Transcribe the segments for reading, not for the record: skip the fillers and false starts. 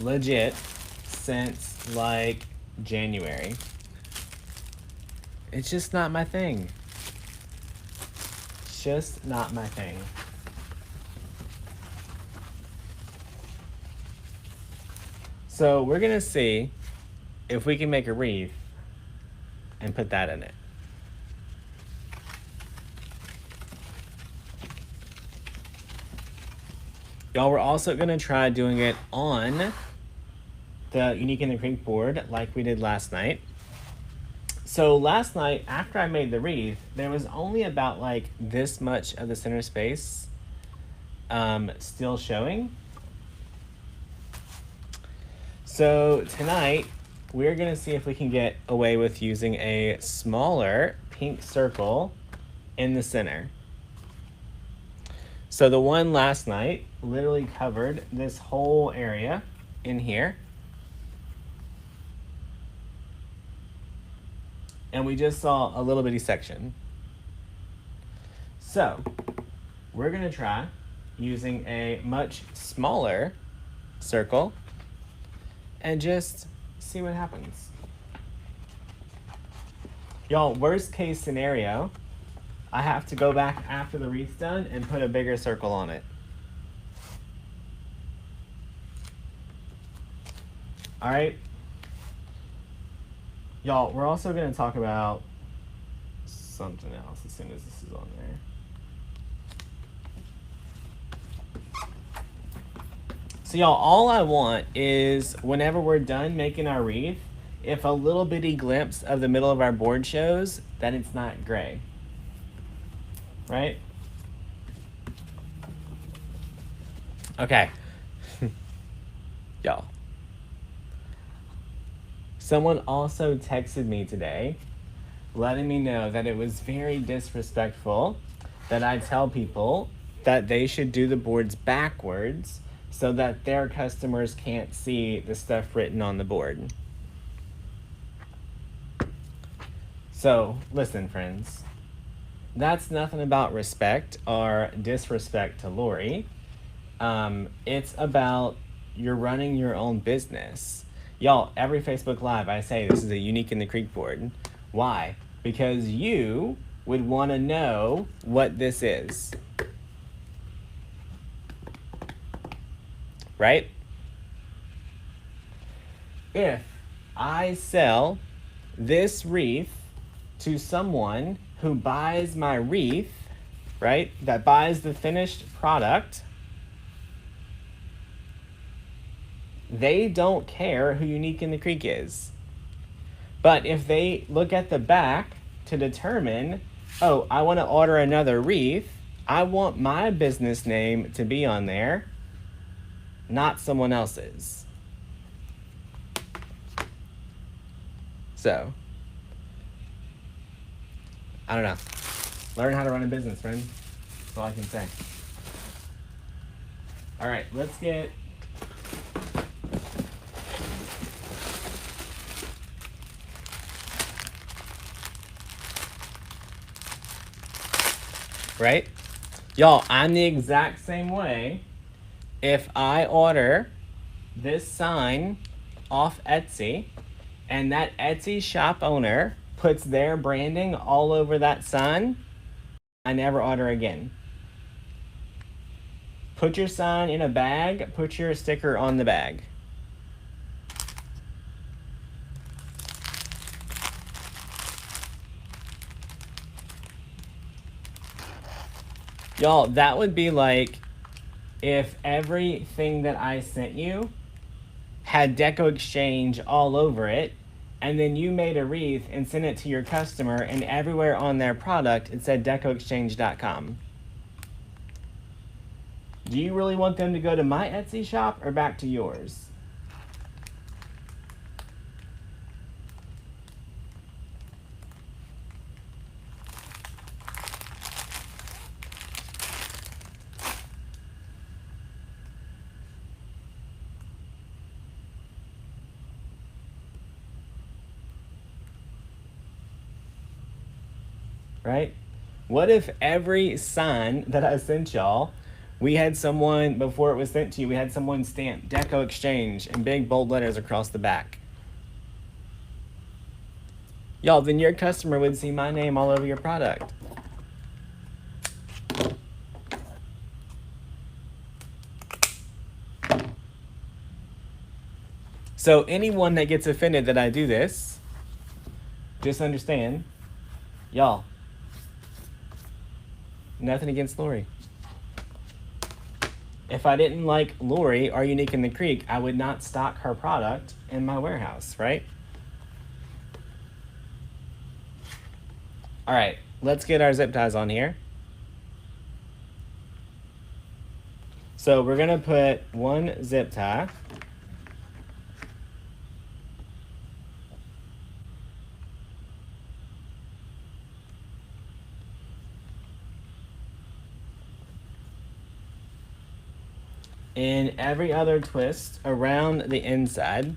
legit since like January. It's just not my thing. It's just not my thing. So we're gonna see if we can make a wreath and put that in it. Y'all, we're also gonna try doing it on the Unique in the Creek board like we did last night. So last night, after I made the wreath, there was only about like this much of the center space still showing. So tonight, we're gonna see if we can get away with using a smaller pink circle in the center. So the one last night literally covered this whole area in here. And we just saw a little bitty section. So we're gonna try using a much smaller circle and just see what happens. Y'all, worst case scenario, I have to go back after the wreath's done and put a bigger circle on it. All right. Y'all, we're also going to talk about something else as soon as this is on there. So y'all, all I want is whenever we're done making our wreath, if a little bitty glimpse of the middle of our board shows that it's not gray. Right? Okay. Y'all. Someone also texted me today letting me know that it was very disrespectful that I tell people that they should do the boards backwards so that their customers can't see the stuff written on the board. So, listen, friends. That's nothing about respect or disrespect to Lori. It's about you're running your own business. Y'all, every Facebook Live I say this is a Unique in the Creek board. Why? Because you would want to know what this is. Right? If I sell this wreath to someone who buys my wreath, right, that buys the finished product, they don't care who Unique in the Creek is. But if they look at the back to determine, oh, I want to order another wreath, I want my business name to be on there, not someone else's. So, I don't know. Learn how to run a business, friend. That's all I can say. All right, let's get... Right? Y'all, I'm the exact same way. If I order this sign off Etsy and that Etsy shop owner puts their branding all over that sign, I never order again. Put your sign in a bag, put your sticker on the bag. Y'all, that would be like if everything that I sent you had DecoExchange all over it, and then you made a wreath and sent it to your customer, and everywhere on their product it said DecoExchange.com. Do you really want them to go to my Etsy shop or back to yours? Right? What if every sign that I sent y'all We had someone, before it was sent to you, we had someone stamp DecoExchange in big bold letters across the back. Y'all, then your customer would see my name all over your product. So anyone that gets offended that I do this, just understand, y'all, nothing against Lori. If I didn't like Lori or Unique in the Creek, I would not stock her product in my warehouse, right? All right, let's get our zip ties on here. So we're gonna put one zip tie. In every other twist around the inside.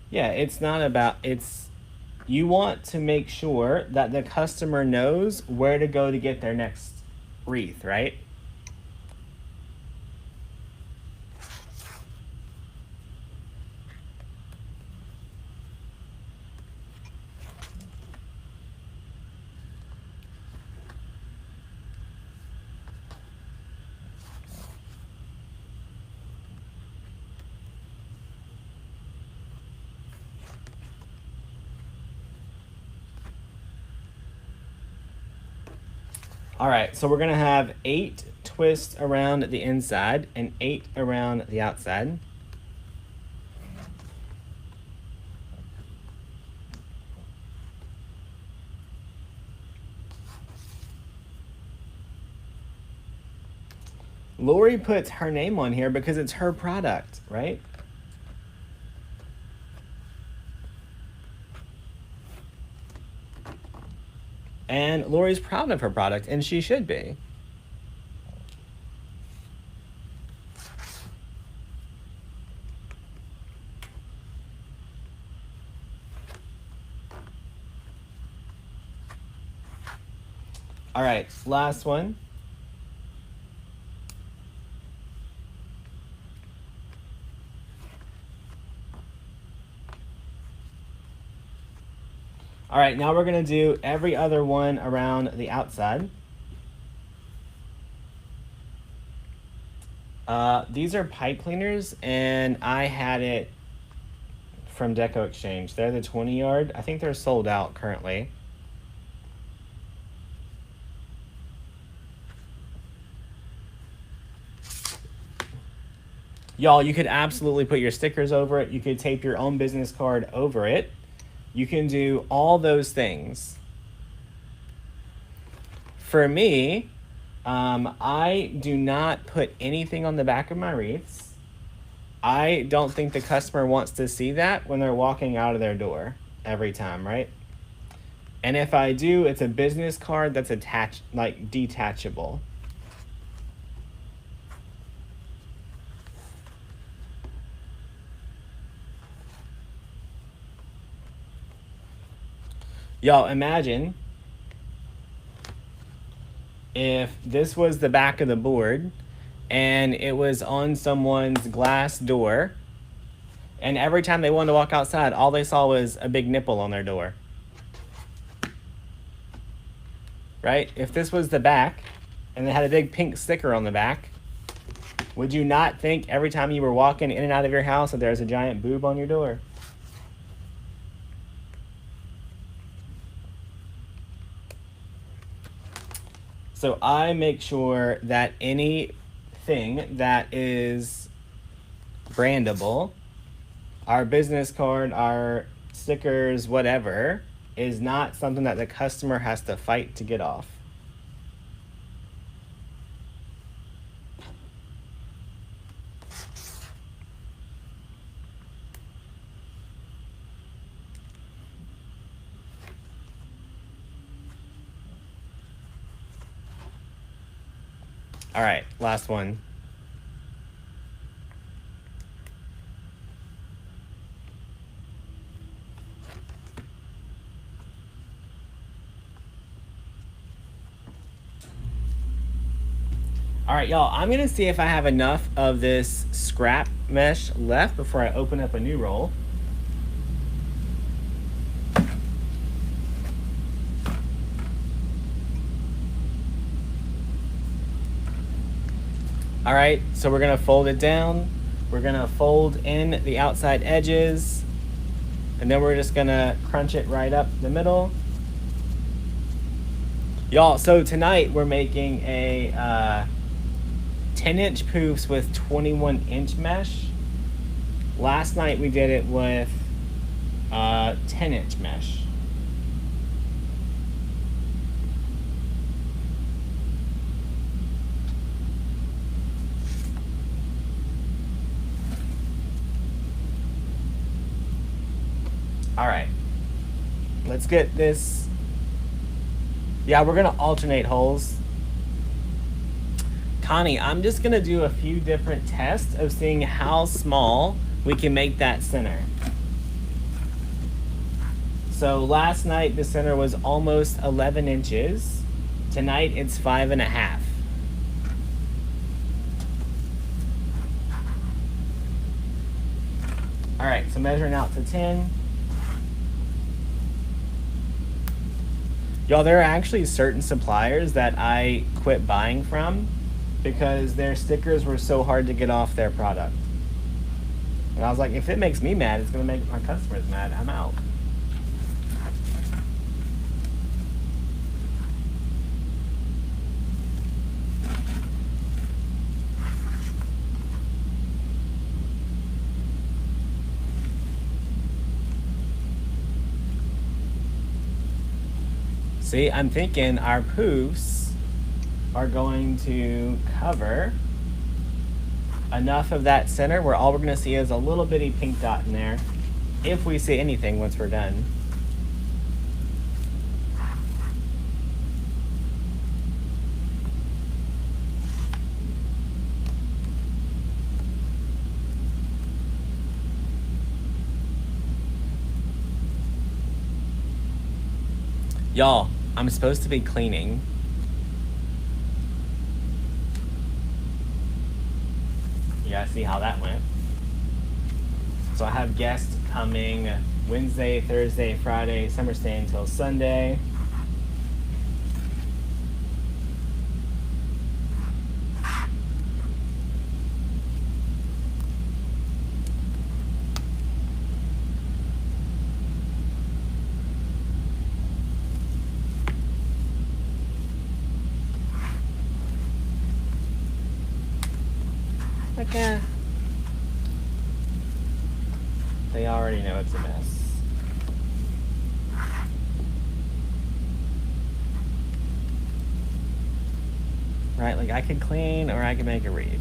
Yeah, it's not about, you want to make sure that the customer knows where to go to get their next wreath, right? All right, so we're gonna have 8 twists around the inside and 8 around the outside. Lori puts her name on here because it's her product, right? And Lori's proud of her product, and she should be. All right, last one. All right, now we're gonna do every other one around the outside. These are pipe cleaners, and I had it from DecoExchange. They're the 20 yard. I think they're sold out currently. Y'all, you could absolutely put your stickers over it. You could tape your own business card over it. You can do all those things. For me, I do not put anything on the back of my wreaths. I don't think the customer wants to see that when they're walking out of their door every time, right? And if I do, it's a business card that's attached, like detachable. Y'all, imagine if this was the back of the board and it was on someone's glass door, and every time they wanted to walk outside, all they saw was a big nipple on their door. Right? If this was the back and they had a big pink sticker on the back, would you not think every time you were walking in and out of your house that there's a giant boob on your door? So I make sure that anything that is brandable, our business card, our stickers, whatever, is not something that the customer has to fight to get off. All right, last one. All right, y'all, I'm gonna see if I have enough of this scrap mesh left before I open up a new roll. All right, so we're gonna fold it down. We're gonna fold in the outside edges, and then we're just gonna crunch it right up the middle. Y'all, so tonight we're making a 10-inch poofs with 21-inch mesh. Last night we did it with 10-inch mesh. All right, let's get this. Yeah, we're gonna alternate holes. Connie, I'm just gonna do a few different tests of seeing how small we can make that center. So last night the center was almost 11 inches. Tonight it's 5.5. All right, so measuring out to 10. Y'all, there are actually certain suppliers that I quit buying from because their stickers were so hard to get off their product. And I was like, if it makes me mad, it's gonna make my customers mad. I'm out. See, I'm thinking our poofs are going to cover enough of that center where all we're gonna see is a little bitty pink dot in there, if we see anything once we're done. Y'all, I'm supposed to be cleaning. You guys see how that went. So I have guests coming Wednesday, Thursday, Friday. Some are staying until Sunday. Okay. They already know it's a mess. Right, like I could clean or I could make a wreath.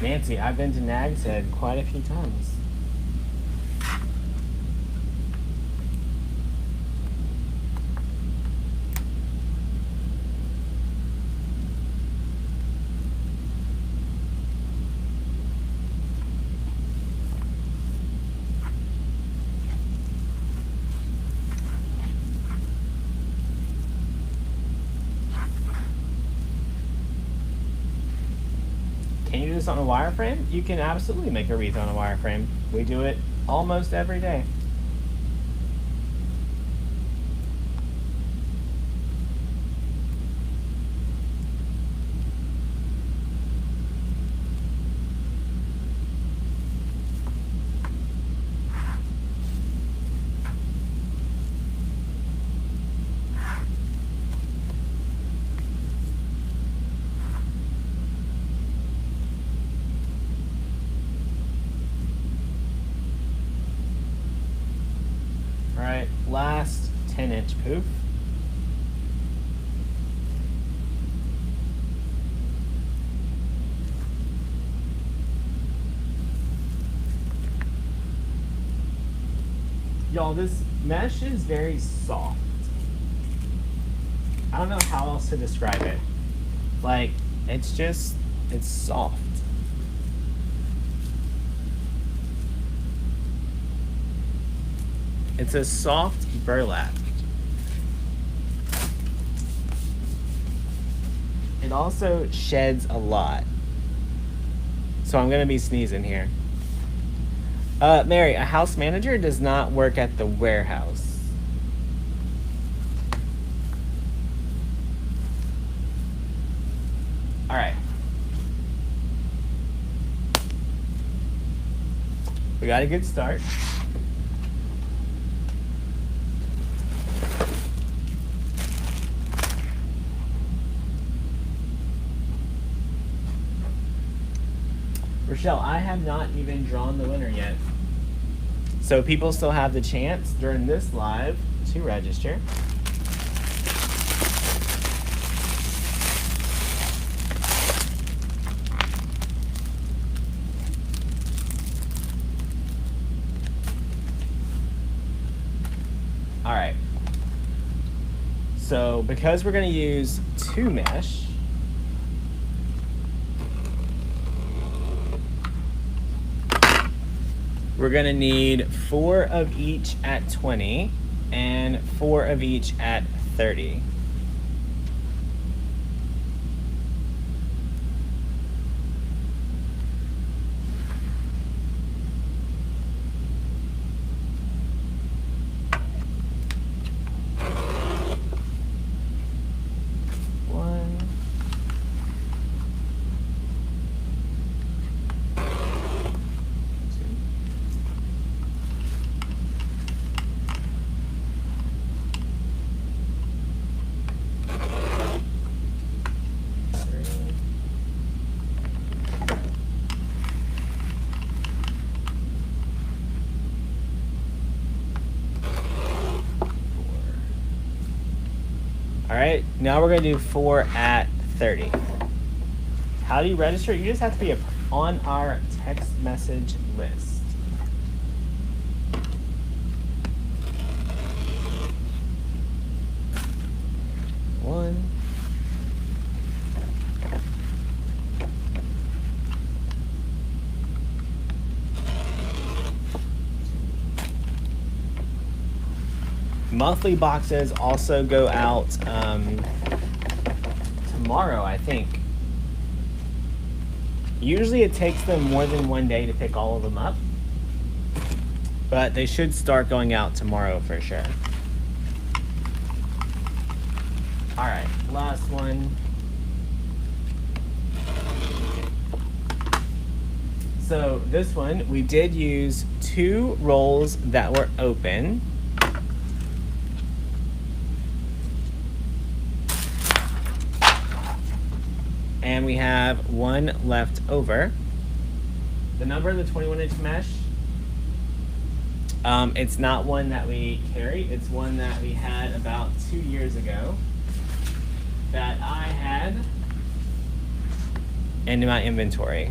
Nancy, I've been to Nag's Head quite a few times. Can you do this on a wireframe? You can absolutely make a wreath on a wireframe. We do it almost every day. Alright, last 10-inch poof. Y'all, this mesh is very soft. I don't know how else to describe it. Like, it's soft. It's a soft burlap. It also sheds a lot. So I'm gonna be sneezing here. Mary, a house manager does not work at the warehouse. All right. We got a good start. Rochelle, I have not even drawn the winner yet. So people still have the chance during this live to register. All right. So because we're going to use 2 mesh, we're going to need 4 of each at 20 and 4 of each at 30. All right, now we're gonna do 4 at 30. How do you register? You just have to be on our text message list. One. Monthly boxes also go out tomorrow, I think. Usually it takes them more than 1 day to pick all of them up, but they should start going out tomorrow for sure. All right, last one. So this one, we did use 2 rolls that were open. And we have 1 left over. The number of the 21-inch mesh, it's not one that we carry. It's one that we had about 2 years ago that I had in my inventory.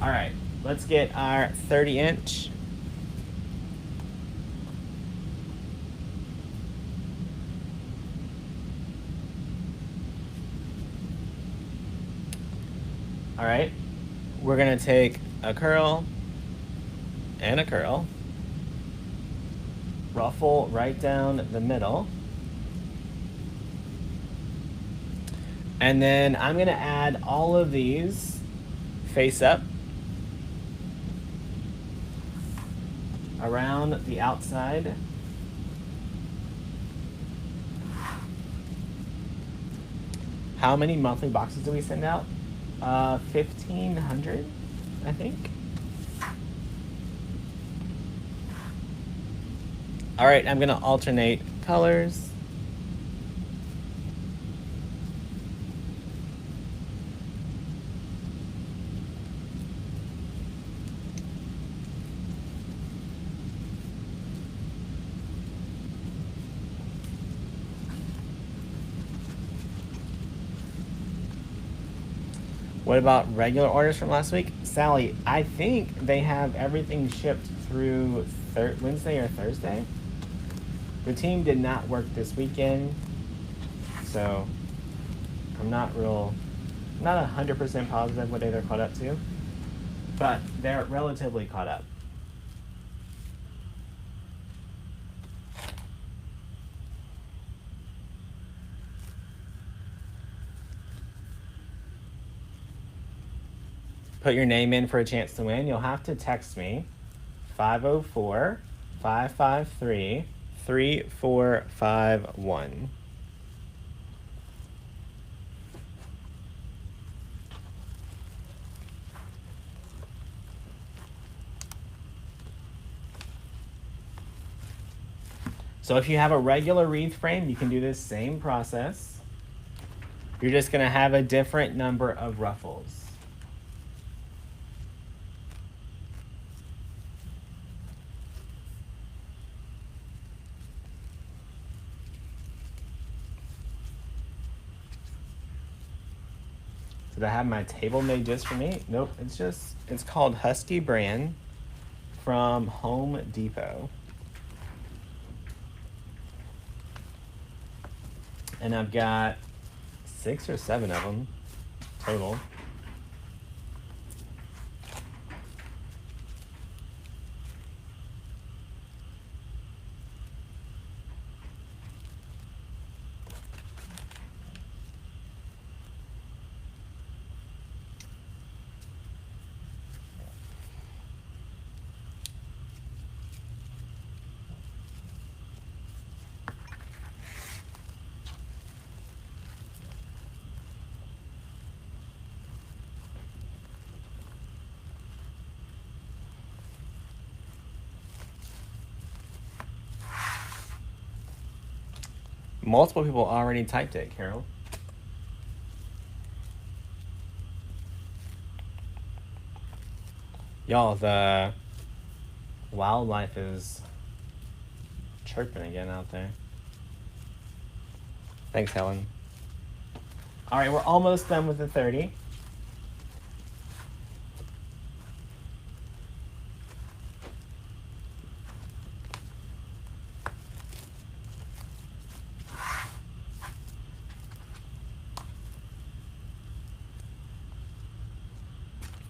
All right, let's get our 30-inch. All right, we're gonna take a curl and a curl, ruffle right down the middle, and then I'm gonna add all of these face up around the outside. How many monthly boxes do we send out? 1,500, I think. All right, I'm gonna alternate colors. What about regular orders from last week? Sally, I think they have everything shipped through Wednesday or Thursday. The team did not work this weekend, so I'm not 100% positive what day they're caught up to. but they're relatively caught up. Put your name in for a chance to win. You'll have to text me 504-553-3451. So if you have a regular wreath frame, you can do this same process. You're just going to have a different number of ruffles. Did I have my table made just for me? Nope, it's called Husky Brand from Home Depot. And I've got 6 or 7 of them total. Multiple people already typed it, Carol. Y'all, the wildlife is chirping again out there. Thanks, Helen. All right, we're almost done with the 30.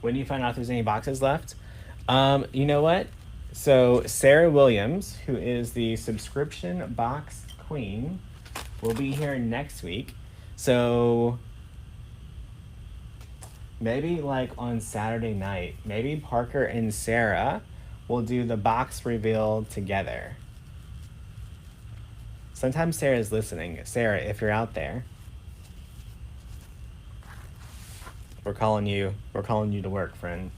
When do you find out if there's any boxes left? You know what? So Sarah Williams, who is the subscription box queen, will be here next week. So maybe like on Saturday night, maybe Parker and Sarah will do the box reveal together. Sometimes Sarah's listening. Sarah, if you're out there, we're calling you to work, friend.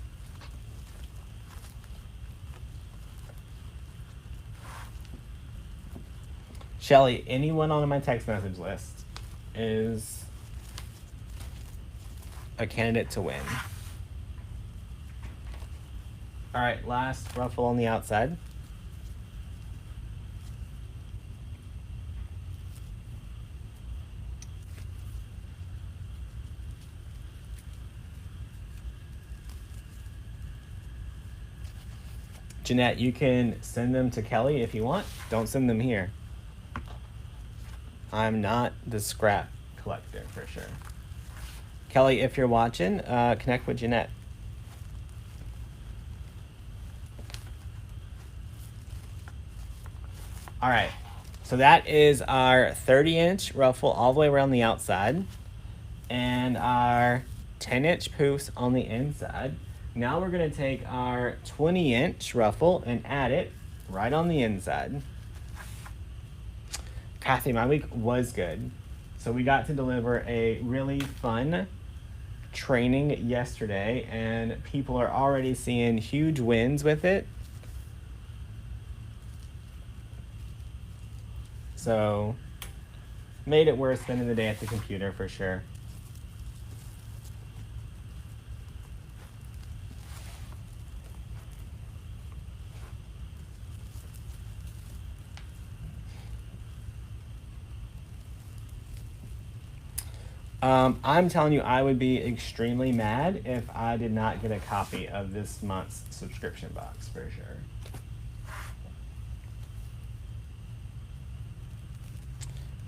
Shelly, anyone on my text message list is a candidate to win. All right, last ruffle on the outside. Jeanette, you can send them to Kelly if you want. Don't send them here. I'm not the scrap collector for sure. Kelly, if you're watching, connect with Jeanette. All right, so that is our 30-inch ruffle all the way around the outside and our 10-inch poofs on the inside. Now we're gonna take our 20-inch ruffle and add it right on the inside. Kathy, my week was good. So we got to deliver a really fun training yesterday and people are already seeing huge wins with it. So made it worth spending the day at the computer for sure. I'm telling you, I would be extremely mad if I did not get a copy of this month's subscription box for sure.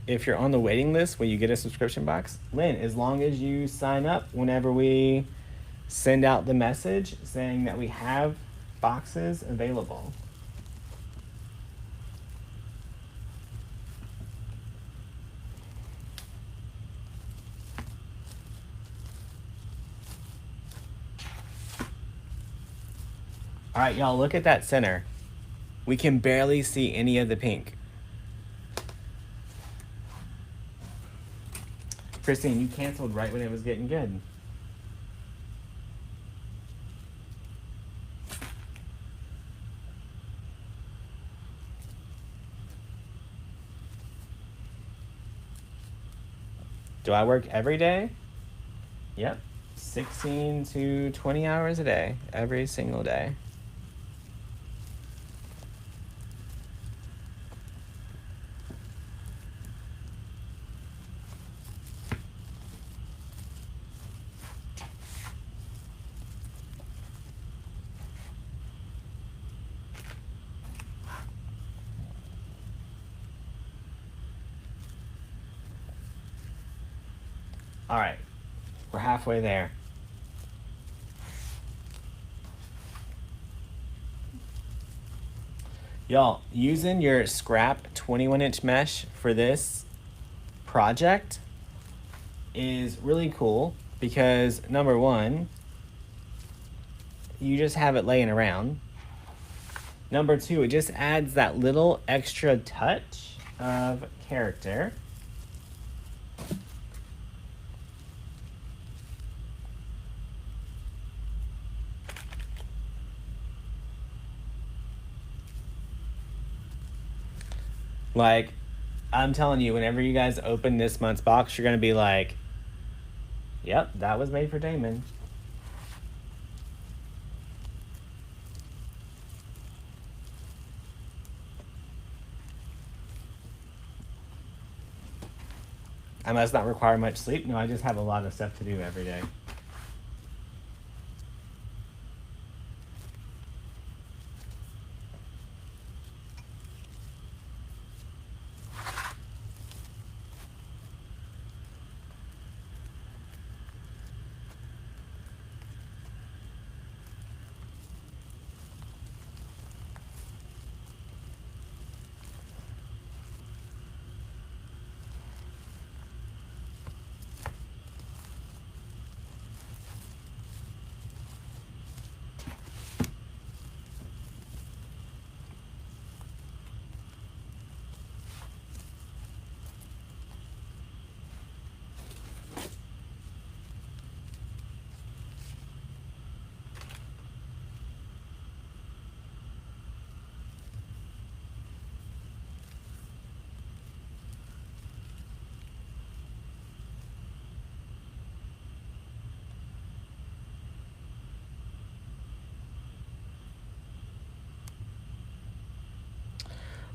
If you're on the waiting list, will you get a subscription box? Lynn, as long as you sign up whenever we send out the message saying that we have boxes available. All right, y'all, look at that center. We can barely see any of the pink. Christine, you canceled right when it was getting good. Do I work every day? Yep. 16 to 20 hours a day, every single day. All right, we're halfway there. Y'all, using your scrap 21-inch mesh for this project is really cool because number one, you just have it laying around. Number two, it just adds that little extra touch of character. Like, I'm telling you, whenever you guys open this month's box, you're going to be like, yep, that was made for Damon. I must not require much sleep. No, I just have a lot of stuff to do every day.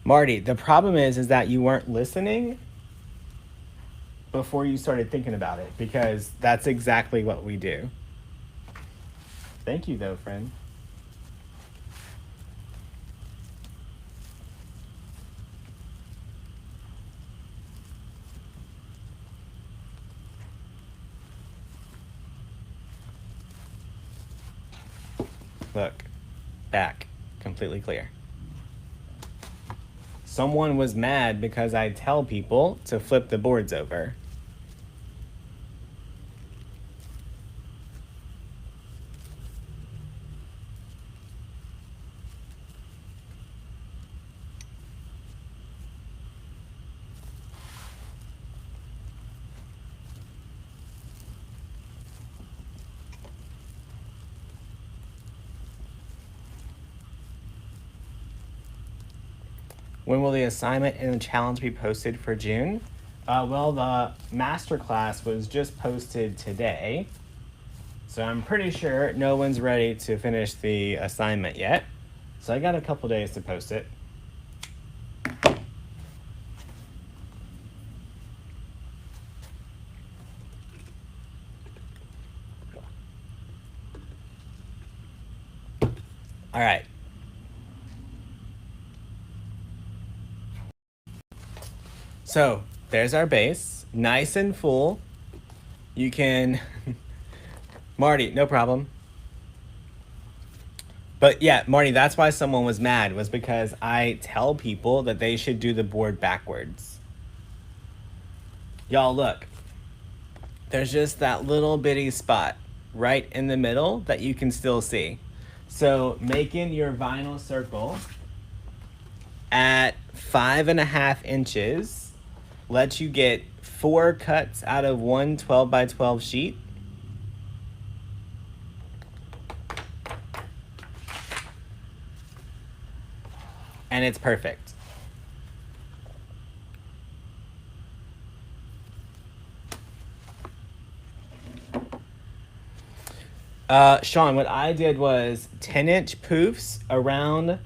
Marty, the problem is that you weren't listening before you started thinking about it, because that's exactly what we do. Thank you, though, friend. Look, back, completely clear. Someone was mad because I tell people to flip the boards over. When will the assignment and the challenge be posted for June? Well, the masterclass was just posted today, so I'm pretty sure no one's ready to finish the assignment yet. So I got a couple days to post it. All right. So there's our base, nice and full. You can Marty, no problem. But yeah, Marty, that's why someone was mad, was because I tell people that they should do the board backwards. Y'all, look. There's just that little bitty spot right in the middle that you can still see. So making your vinyl circle at 5.5 inches lets you get 4 cuts out of one 12 by 12 sheet. And it's perfect. Sean, what I did was 10-inch poofs around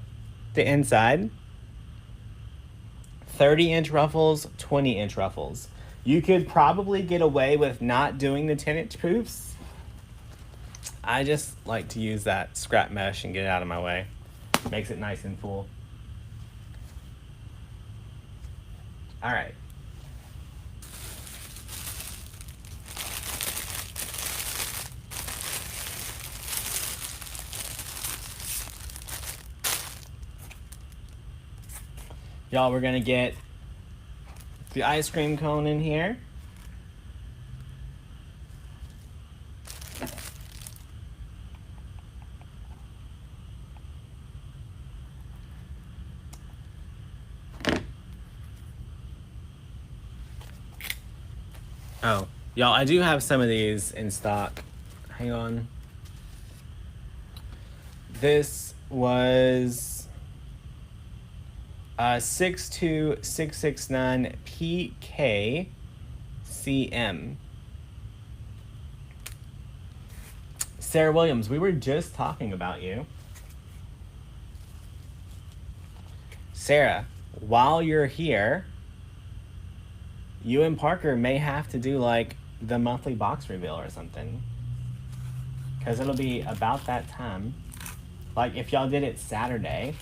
the inside, 30-inch ruffles, 20-inch ruffles. You could probably get away with not doing the 10-inch poofs. I just like to use that scrap mesh and get it out of my way. Makes it nice and full. All right. Y'all, we're gonna get the ice cream cone in here. Oh, y'all, I do have some of these in stock. Hang on. This was 62669 PKCM. Sarah Williams, we were just talking about you. Sarah, while you're here, you and Parker may have to do like the monthly box reveal or something. Because it'll be about that time. Like if y'all did it Saturday,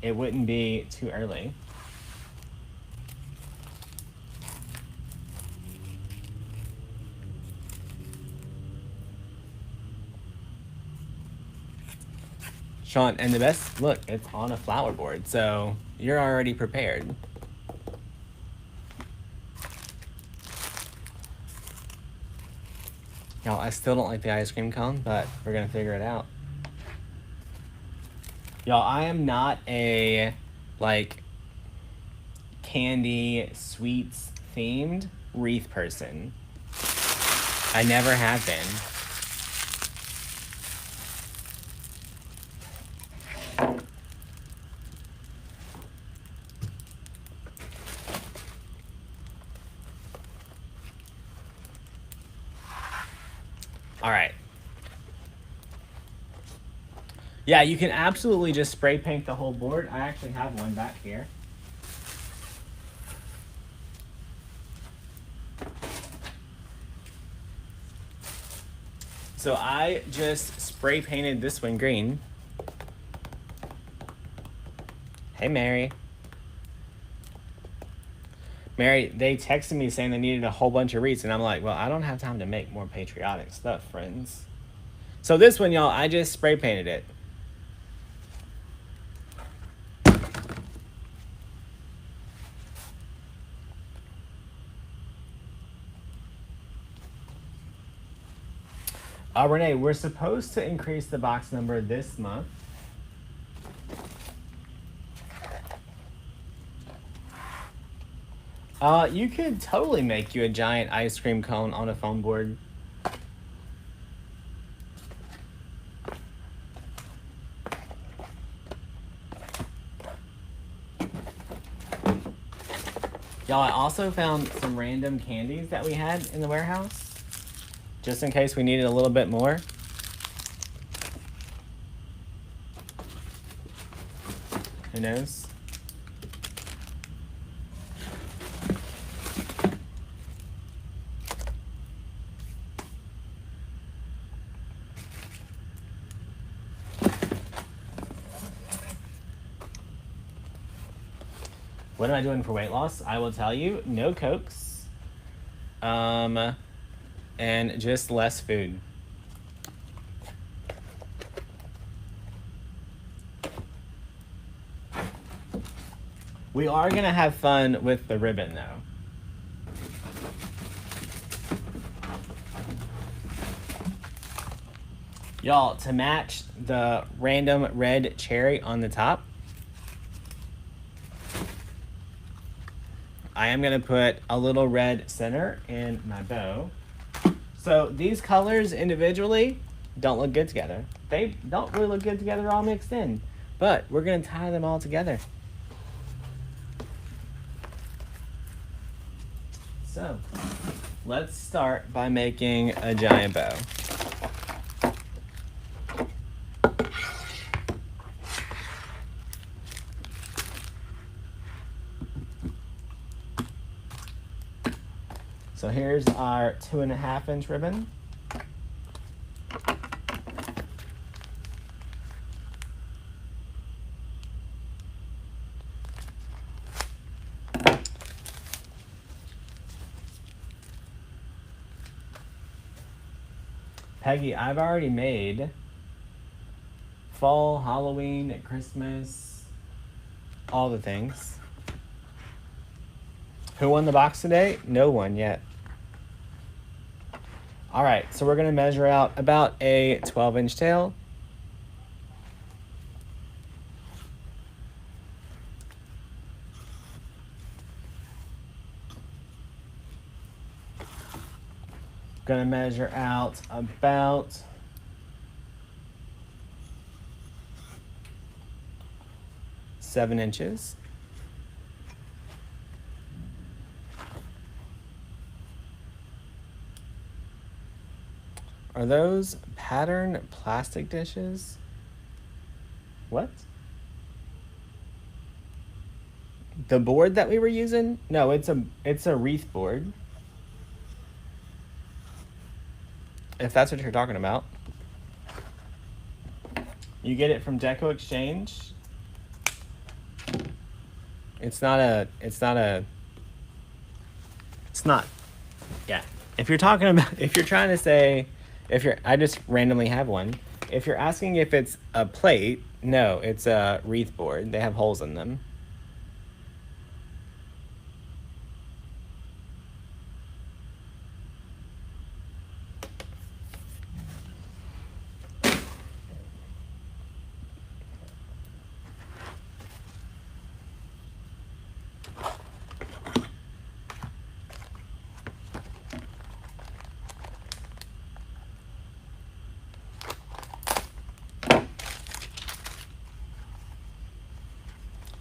it wouldn't be too early. Sean, and the best, look, it's on a flower board, so you're already prepared. Y'all, I still don't like the ice cream cone, but we're gonna figure it out. Y'all, I am not a, like, candy, sweets themed wreath person. I never have been. All right. Yeah, you can absolutely just spray paint the whole board. I actually have one back here. So I just spray painted this one green. Hey, Mary. Mary, they texted me saying they needed a whole bunch of wreaths, and I'm like, well, I don't have time to make more patriotic stuff, friends. So this one, y'all, I just spray painted it. Renee, we're supposed to increase the box number this month. You could totally make you a giant ice cream cone on a foam board. Y'all, I also found some random candies that we had in the warehouse, just in case we needed a little bit more. Who knows? What am I doing for weight loss? I will tell you, no Cokes, and just less food. We are gonna have fun with the ribbon though. Y'all, to match the random red cherry on the top, I am gonna put a little red center in my bow. So these colors individually don't look good together. They don't really look good together all mixed in, but we're gonna tie them all together. So let's start by making a giant bow. So here's our 2.5 inch ribbon. Peggy, I've already made fall, Halloween, Christmas, all the things. Who won the box today? No one yet. All right, so we're gonna measure out about a 12-inch tail. Gonna measure out about 7 inches. Are those pattern plastic dishes? What? The board that we were using? No, it's a Wreath board. If that's what you're talking about. You get it from DecoExchange. It's not, yeah. If you're talking about, if you're trying to say, I just randomly have one. If you're asking if it's a plate, no, it's a Wreath board. They have holes in them.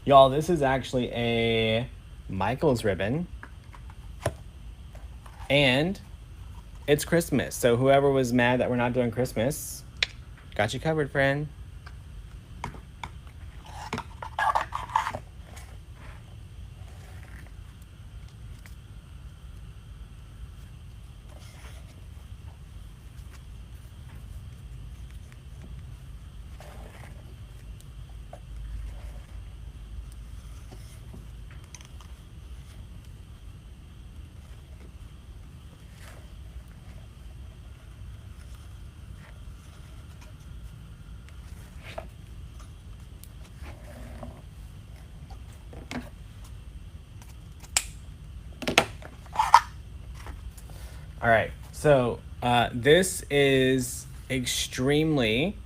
Y'all, this is actually a Michael's ribbon. And it's Christmas. So whoever was mad that we're not doing Christmas, got you covered, friend. All right, so this is extremely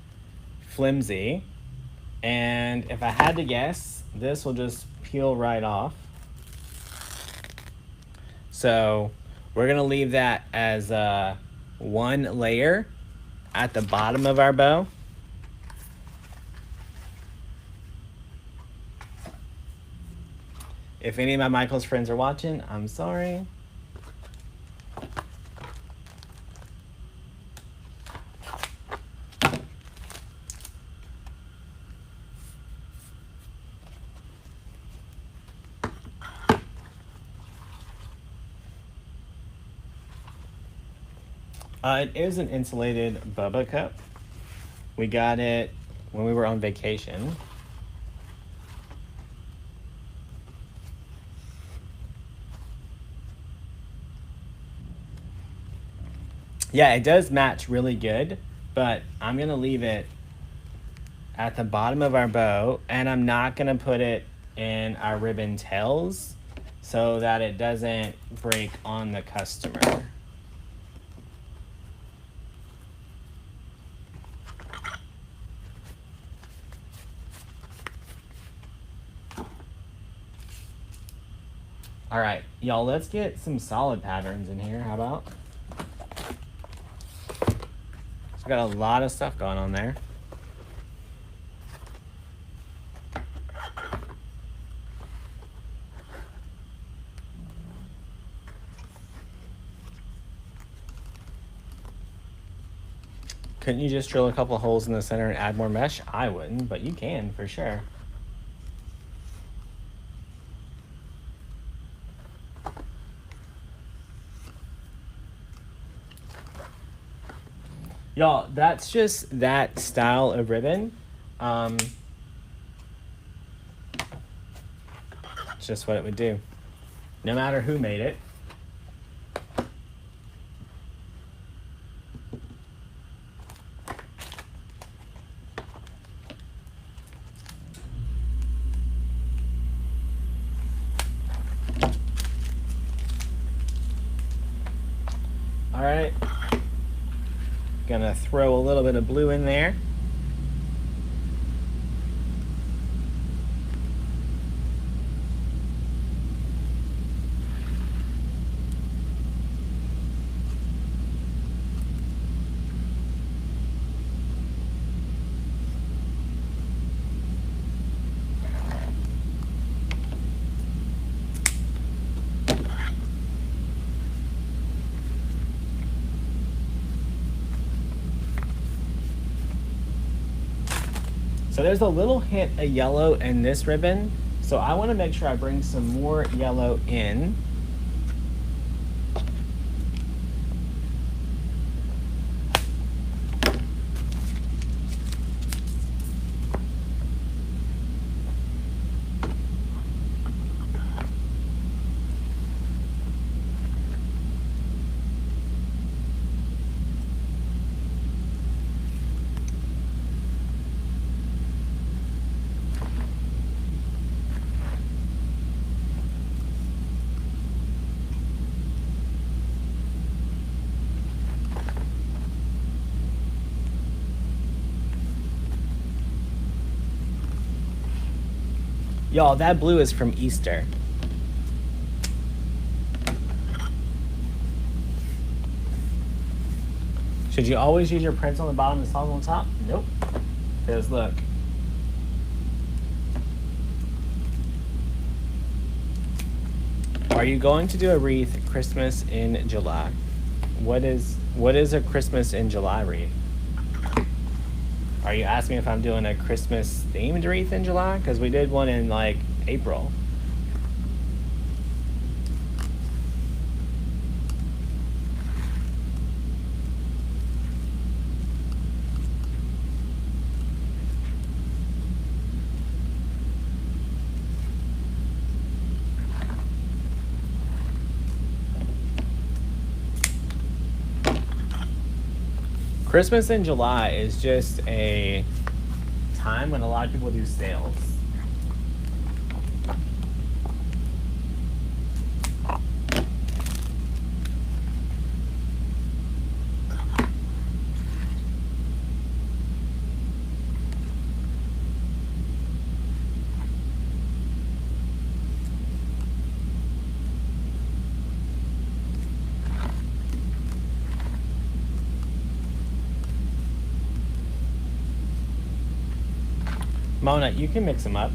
flimsy, and if I had to guess, this will just peel right off. So we're gonna leave that as one layer at the bottom of our bow. If any of my Michael's friends are watching, I'm sorry. It is an insulated Bubba cup. We got it when we were on vacation. Yeah, it does match really good, but I'm gonna leave it at the bottom of our bow, and I'm not gonna put it in our ribbon tails so that it doesn't break on the customer. All right, y'all, let's get some solid patterns in here. How about? So got a lot of stuff going on there. Couldn't you just drill a couple holes in the center and add more mesh? I wouldn't, but you can for sure. Y'all, that's just that style of ribbon. It's just what it would do, no matter who made it. All right. Gonna throw a little bit of blue in there. So there's a little hint of yellow in this ribbon. So I want to make sure I bring some more yellow in. Y'all, that blue is from Easter. Should you always use your prints on the bottom and solid on top? Nope. Because look. Are you going to do a wreath Christmas in July? What is a Christmas in July wreath? Are you asking if I'm doing a Christmas themed wreath in July? Because we did one in like April. Christmas in July is just a time when a lot of people do sales. Mona, you can mix them up.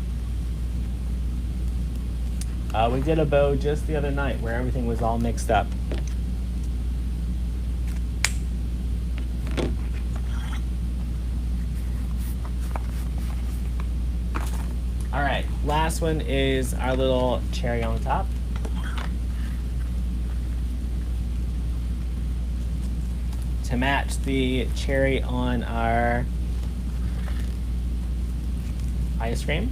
We did a bow just the other night where everything was all mixed up. All right, last one is our little cherry on the top. To match the cherry on our ice cream.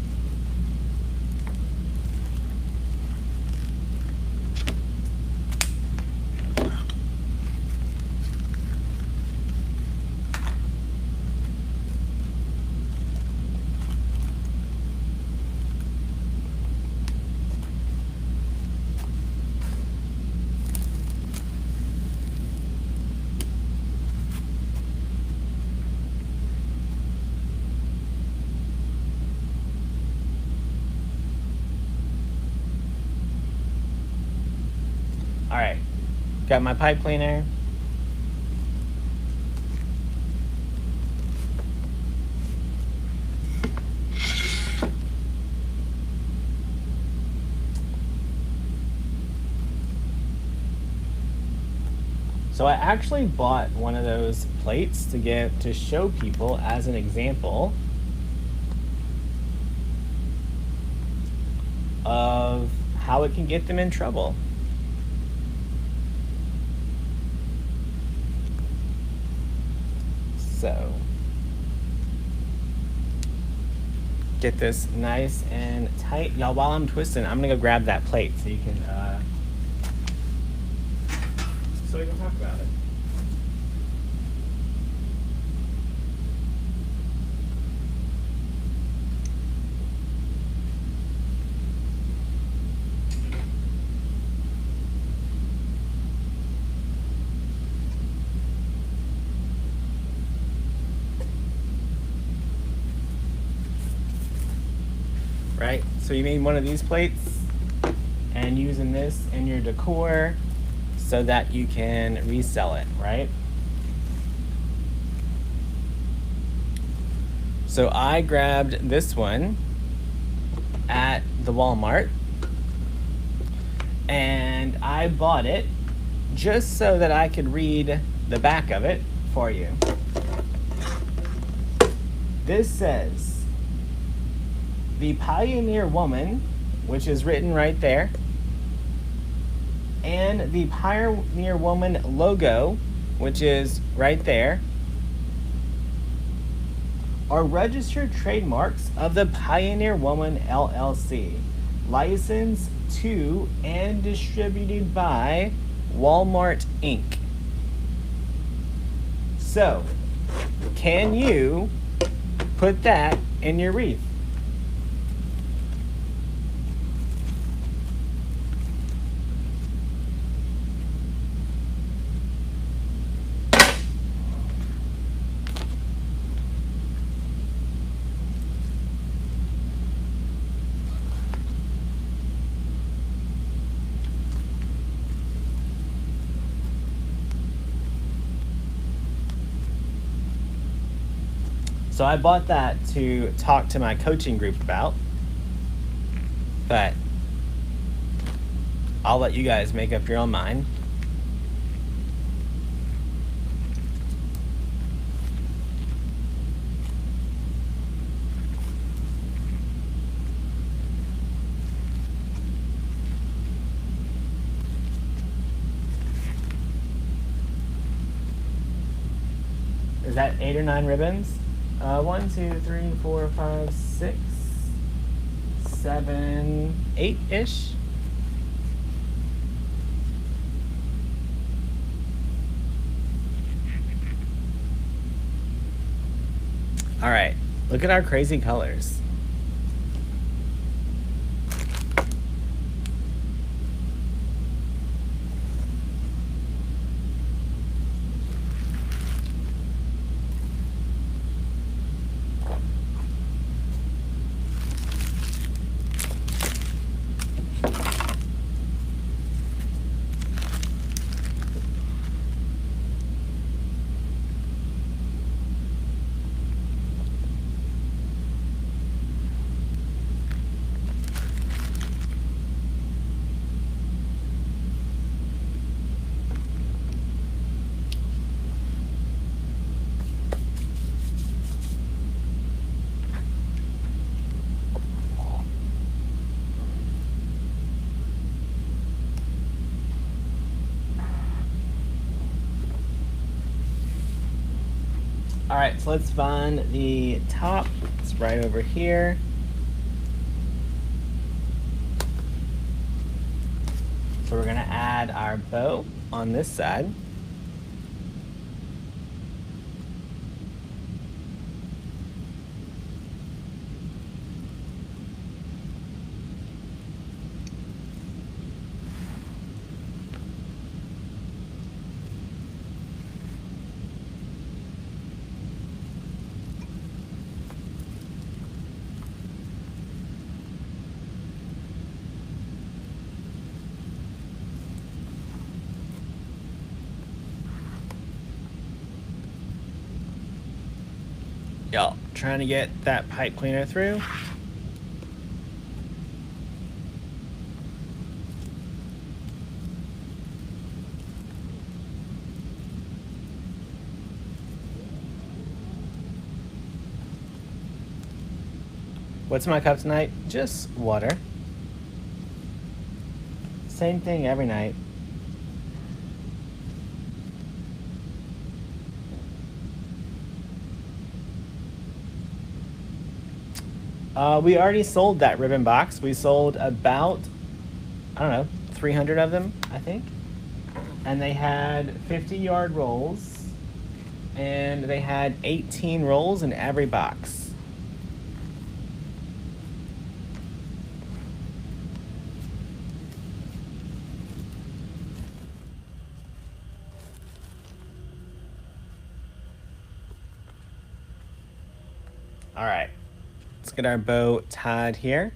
All right, got my pipe cleaner. So I actually bought one of those plates to show people as an example of how it can get them in trouble. So get this nice and tight. Y'all, while I'm twisting, I'm gonna go grab that plate so you can talk about it. Right? So you made one of these plates and using this in your decor so that you can resell it, right? So I grabbed this one at the Walmart and I bought it just so that I could read the back of it for you. This says, "The Pioneer Woman," which is written right there, and the Pioneer Woman logo, which is right there, are registered trademarks of the Pioneer Woman LLC, licensed to and distributed by Walmart Inc. So, can you put that in your wreath? So I bought that to talk to my coaching group about, but I'll let you guys make up your own mind. Is that 8 or 9 ribbons? 1, 2, 3, 4, 5, 6, 7, 8-ish. All right, look at our crazy colors. All right, so let's find the top. It's right over here. So we're gonna add our bow on this side. Y'all, trying to get that pipe cleaner through. What's in my cup tonight? Just water. Same thing every night. We already sold that ribbon box. We sold about, I don't know, 300 of them, I think. And they had 50-yard rolls. And they had 18 rolls in every box. All right, let's get our bow tied here.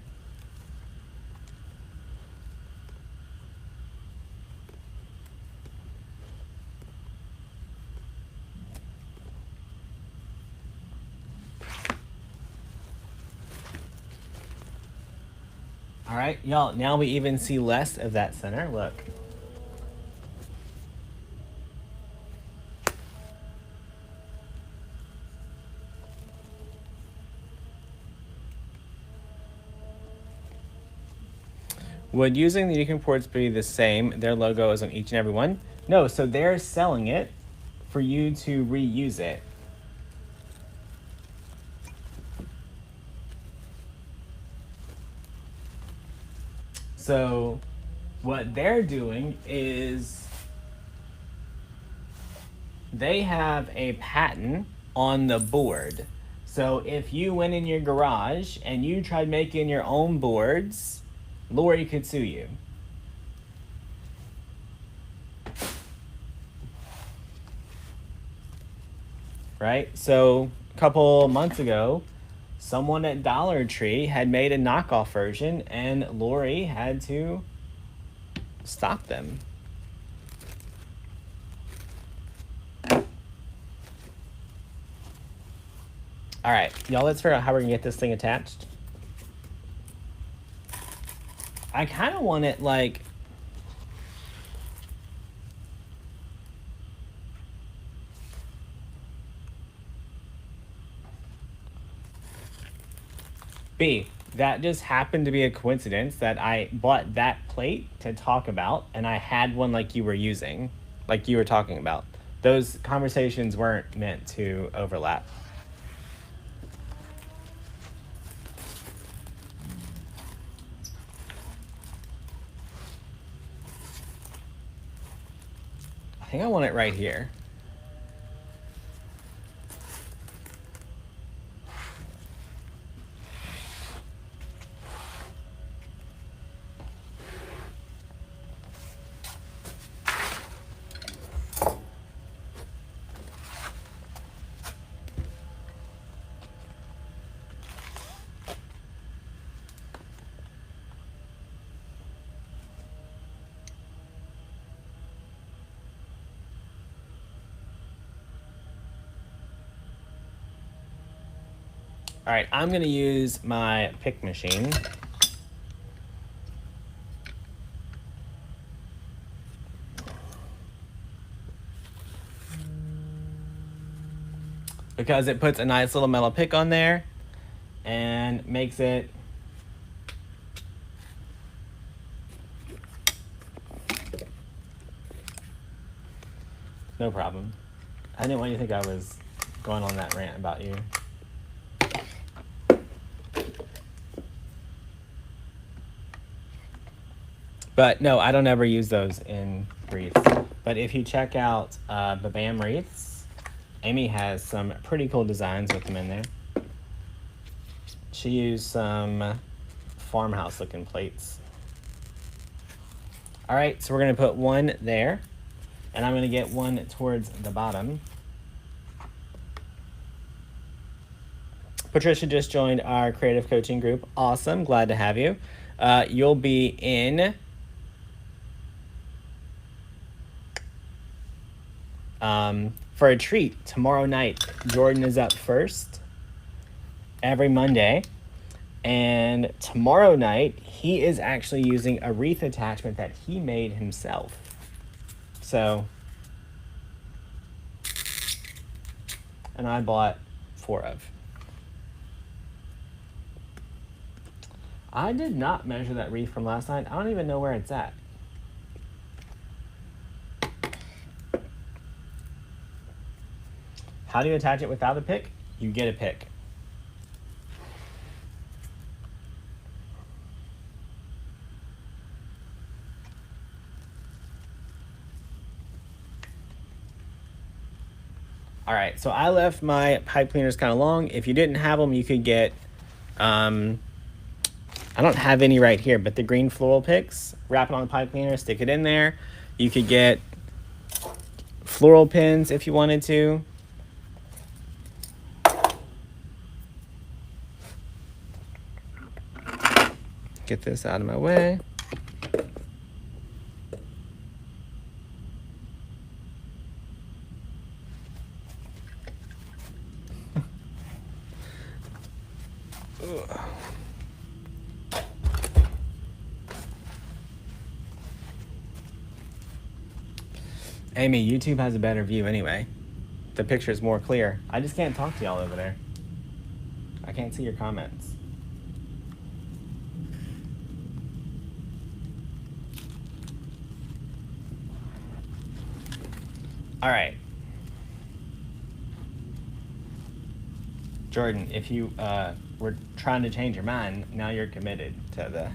All right, y'all, now we even see less of that center. Look. Would using the unicorn ports be the same? Their logo is on each and every one? No, so they're selling it for you to reuse it. So what they're doing is they have a patent on the board. So if you went in your garage and you tried making your own boards, Lori could sue you. Right? So a couple months ago, someone at Dollar Tree had made a knockoff version and Lori had to stop them. All right, y'all, let's figure out how we're gonna get this thing attached. I kind of want it like, B, that just happened to be a coincidence that I bought that plate to talk about and I had one like you were using, like you were talking about. Those conversations weren't meant to overlap. I think I want it right here. All right, I'm gonna use my pick machine. Because it puts a nice little metal pick on there and makes it no problem. I didn't want you to think I was going on that rant about you. But no, I don't ever use those in wreaths. But if you check out the BAM wreaths, Amy has some pretty cool designs with them in there. She used some farmhouse looking plates. All right, so we're gonna put one there and I'm gonna get one towards the bottom. Patricia just joined our creative coaching group. Awesome, glad to have you. You'll be in for a treat tomorrow night. Jordan is up first every Monday. And tomorrow night, he is actually using a wreath attachment that he made himself. So, and I bought 4 of. I did not measure that wreath from last night. I don't even know where it's at. How do you attach it without a pick? You get a pick. All right, so I left my pipe cleaners kind of long. If you didn't have them, you could get, I don't have any right here, but the green floral picks, wrap it on the pipe cleaner, stick it in there. You could get floral pins if you wanted to. Get this out of my way. Amy, YouTube has a better view anyway. The picture is more clear. I just can't talk to y'all over there. I can't see your comments. All right. Jordan, if you were trying to change your mind, now you're committed to the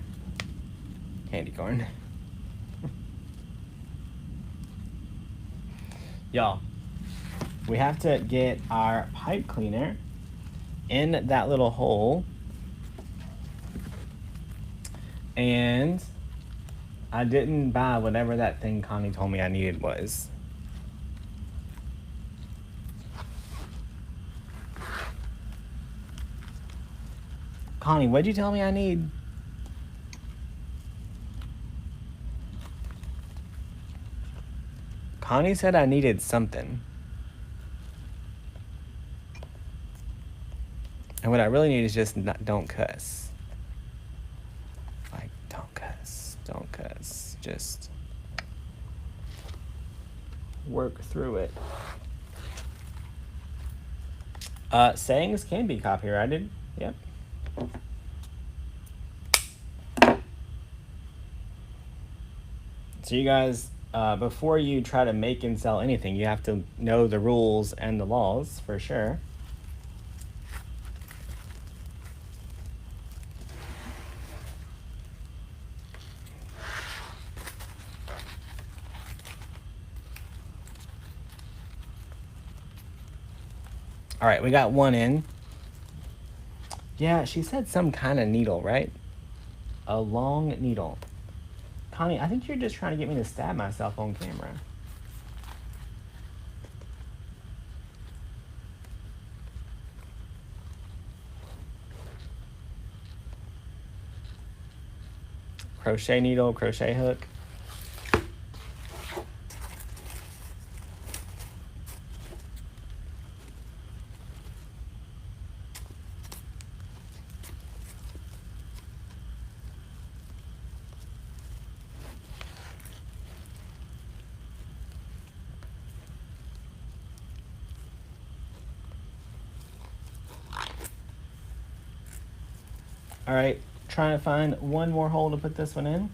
candy corn. Y'all, we have to get our pipe cleaner in that little hole. And I didn't buy whatever that thing Connie told me I needed was. Connie, what'd you tell me I need? Connie said I needed something. And what I really need is just don't cuss. Like, don't cuss. Don't cuss. Just work through it. Sayings can be copyrighted. Yep. So you guys, before you try to make and sell anything, you have to know the rules and the laws for sure. All right, we got one in. Yeah, she said some kind of needle, right? A long needle. Connie, I think you're just trying to get me to stab myself on camera. Crochet needle, crochet hook. All right, trying to find one more hole to put this one in.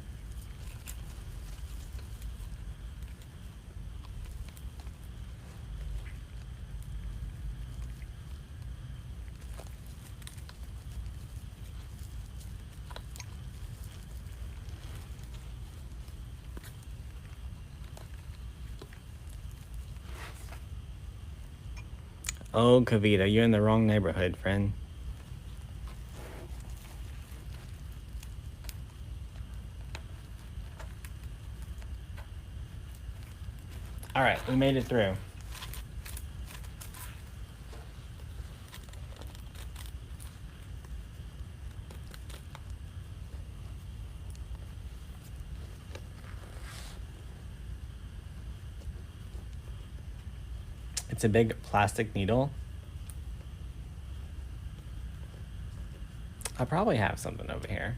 Oh, Kavita, you're in the wrong neighborhood, friend. All right, we made it through. It's a big plastic needle. I probably have something over here.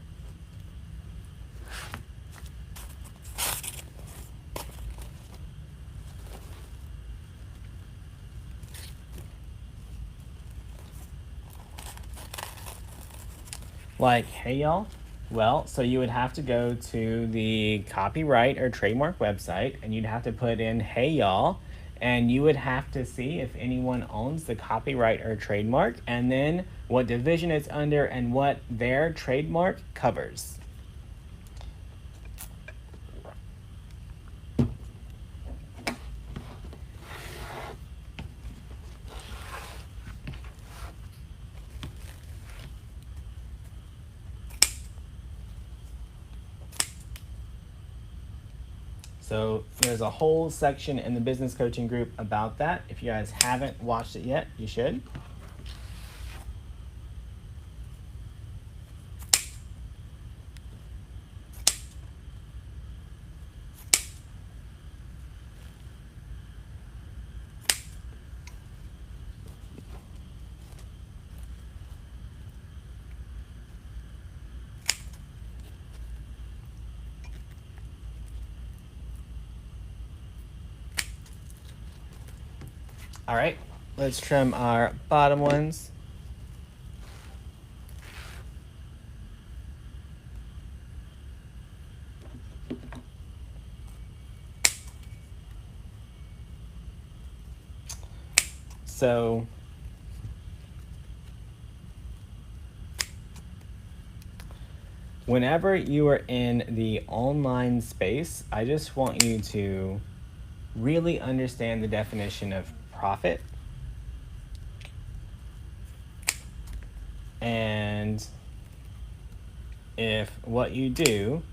Like, hey y'all. Well, so you would have to go to the copyright or trademark website and you'd have to put in hey y'all, and you would have to see if anyone owns the copyright or trademark and then what division it's under and what their trademark covers. So there's a whole section in the business coaching group about that. If you guys haven't watched it yet, you should. All right, let's trim our bottom ones. So whenever you are in the online space, I just want you to really understand the definition of profit. And if what you do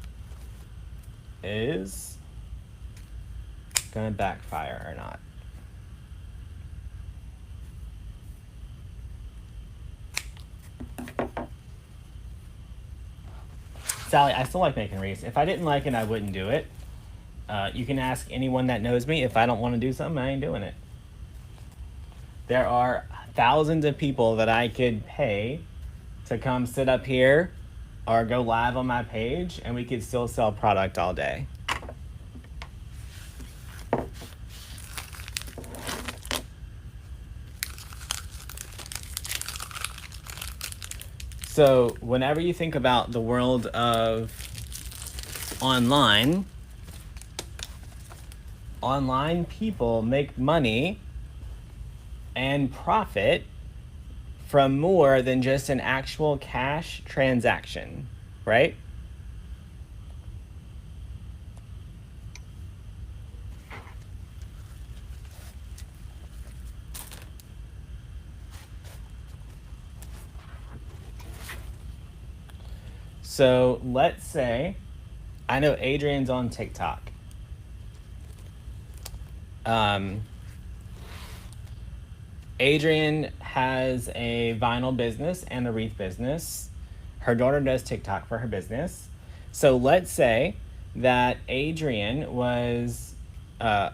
is gonna backfire or not. Sally, I still like making wreaths. If I didn't like it, I wouldn't do it. You can ask anyone that knows me. If I don't want to do something, I ain't doing it. There are thousands of people that I could pay to come sit up here or go live on my page, and we could still sell product all day. So whenever you think about the world of online people make money and profit from more than just an actual cash transaction, right? So let's say, I know Adrian's on TikTok. Adrian has a vinyl business and a wreath business. Her daughter does TikTok for her business. So let's say that Adrian was, I'm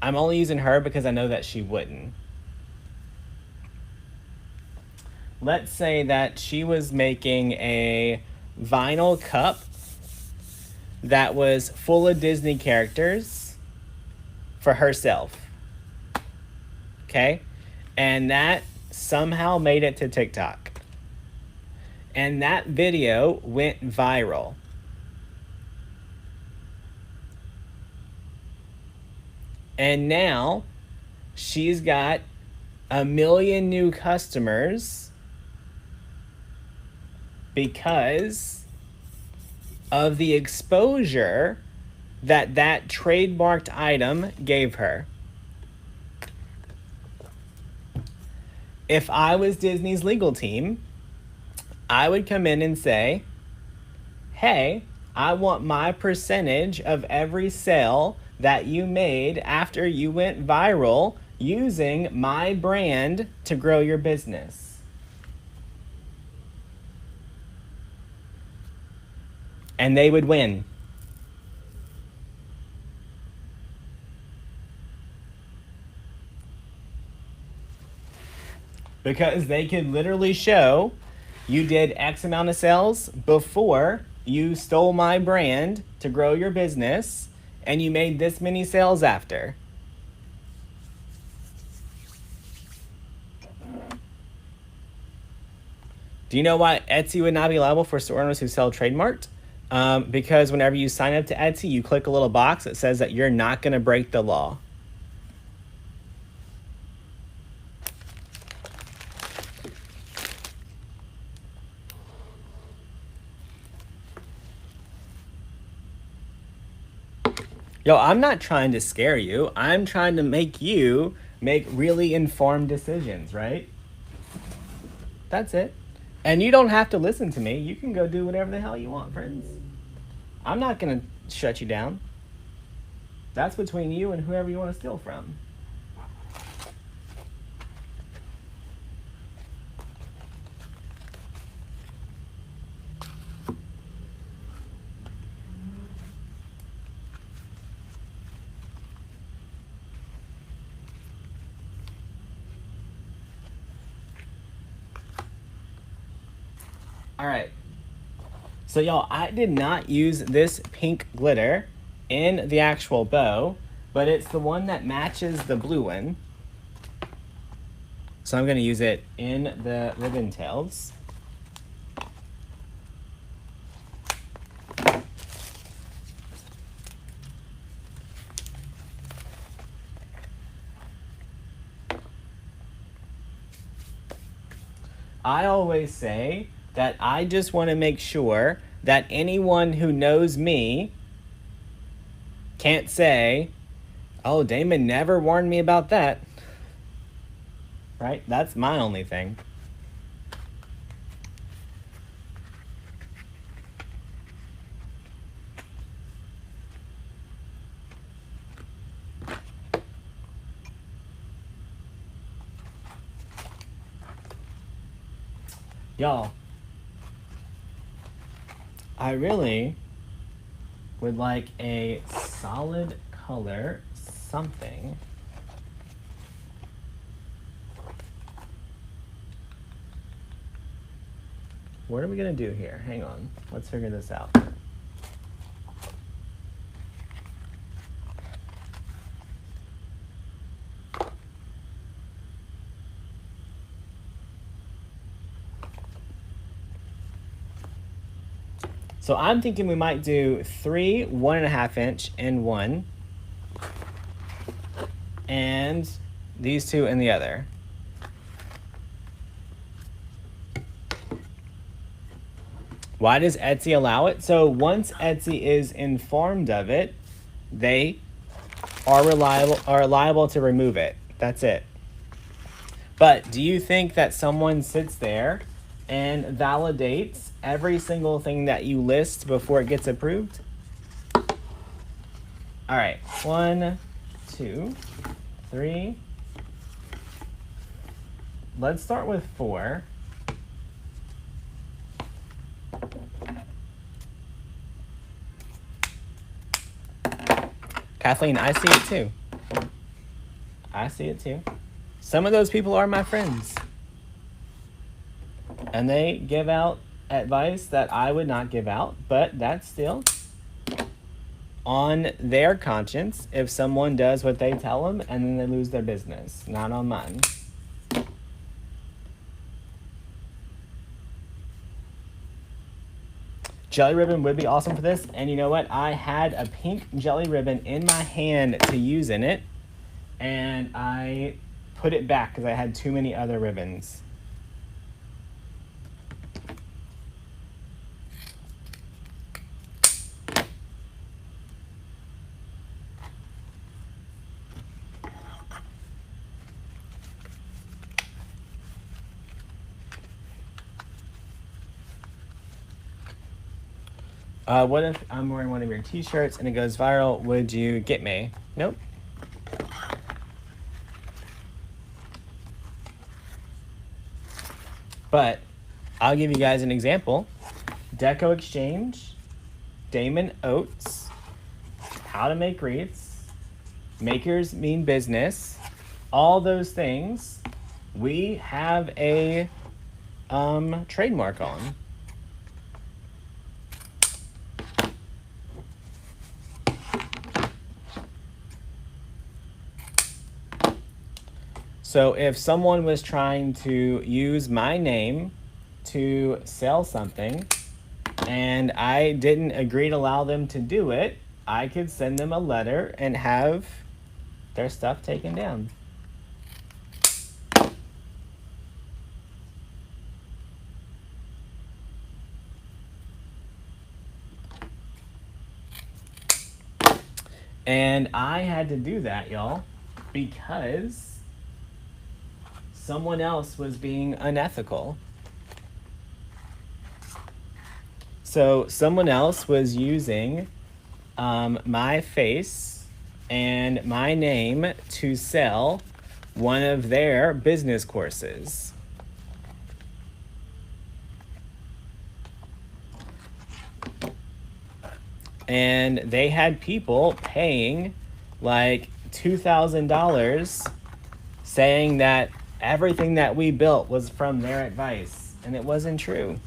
only using her because I know that she wouldn't. Let's say that she was making a vinyl cup that was full of Disney characters for herself. Okay? And that somehow made it to TikTok. And that video went viral. And now she's got 1 million new customers because of the exposure that that trademarked item gave her. If I was Disney's legal team, I would come in and say, hey, I want my percentage of every sale that you made after you went viral using my brand to grow your business. And they would win. Because they could literally show You did X amount of sales before you stole my brand to grow your business, and you made this many sales after. Do you know why Etsy would not be liable for store owners who sell trademarked? Because whenever you sign up to Etsy, you click a little box that says that you're not going to break the law. Yo, I'm not trying to scare you. I'm trying to make you make really informed decisions, right? That's it. And you don't have to listen to me. You can go do whatever the hell you want, friends. I'm not going to shut you down. That's between you and whoever you want to steal from. All right. So y'all, I did not use this pink glitter in the actual bow, but it's the one that matches the blue one. So I'm going to use it in the ribbon tails. I always say that I just want to make sure that anyone who knows me can't say, oh, Damon never warned me about that. Right? That's my only thing. Y'all, I really would like a solid color something. What are we gonna do here? Hang on, let's figure this out. So I'm thinking we might do 3 1.5 inch in one, and these two in the other. Why does Etsy allow it? So once Etsy is informed of it, they are liable to remove it. That's it. But do you think that someone sits there and validates every single thing that you list before it gets approved? All right, 1, 2, 3. Let's start with 4. Kathleen, I see it too. I see it too. Some of those people are my friends. And they give out advice that I would not give out, but that's still on their conscience if someone does what they tell them and then they lose their business. Not on mine. Jelly ribbon would be awesome for this. And you know what? I had a pink jelly ribbon in my hand to use in it, and I put it back because I had too many other ribbons. What if I'm wearing one of your t-shirts and it goes viral? Would you get me? Nope. But I'll give you guys an example. DecoExchange, Damon Oates, How to Make Wreaths, Makers Mean Business, all those things. We have a trademark on. So if someone was trying to use my name to sell something and I didn't agree to allow them to do it, I could send them a letter and have their stuff taken down. And I had to do that, y'all, because someone else was being unethical. So someone else was using my face and my name to sell one of their business courses. And they had people paying like $2,000 saying that everything that we built was from their advice, and it wasn't true.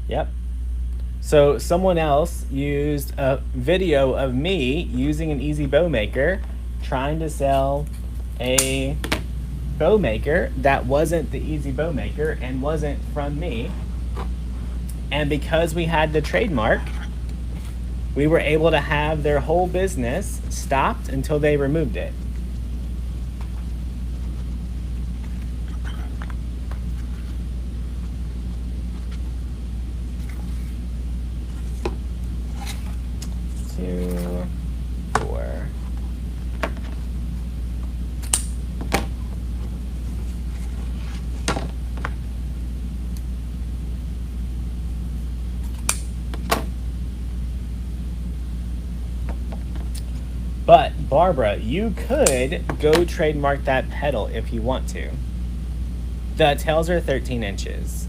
Yep. So someone else used a video of me using an easy bow maker trying to sell a bow maker that wasn't the easy bow maker and wasn't from me. And because we had the trademark, we were able to have their whole business stopped until they removed it. But Barbara, you could go trademark that pedal if you want to. The tails are 13 inches.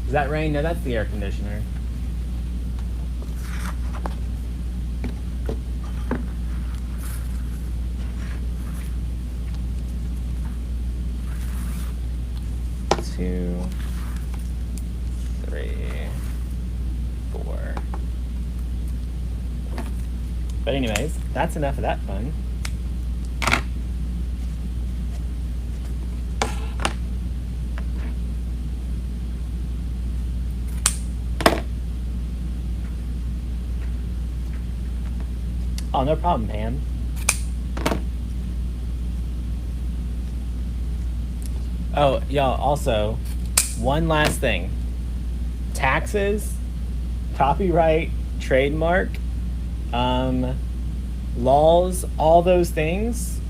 Is that rain? No, that's the air conditioner. Two, three, four. But anyways, that's enough of that fun. Oh, no problem, Pam. Oh, y'all, also, one last thing. Taxes, copyright, trademark, laws, all those things,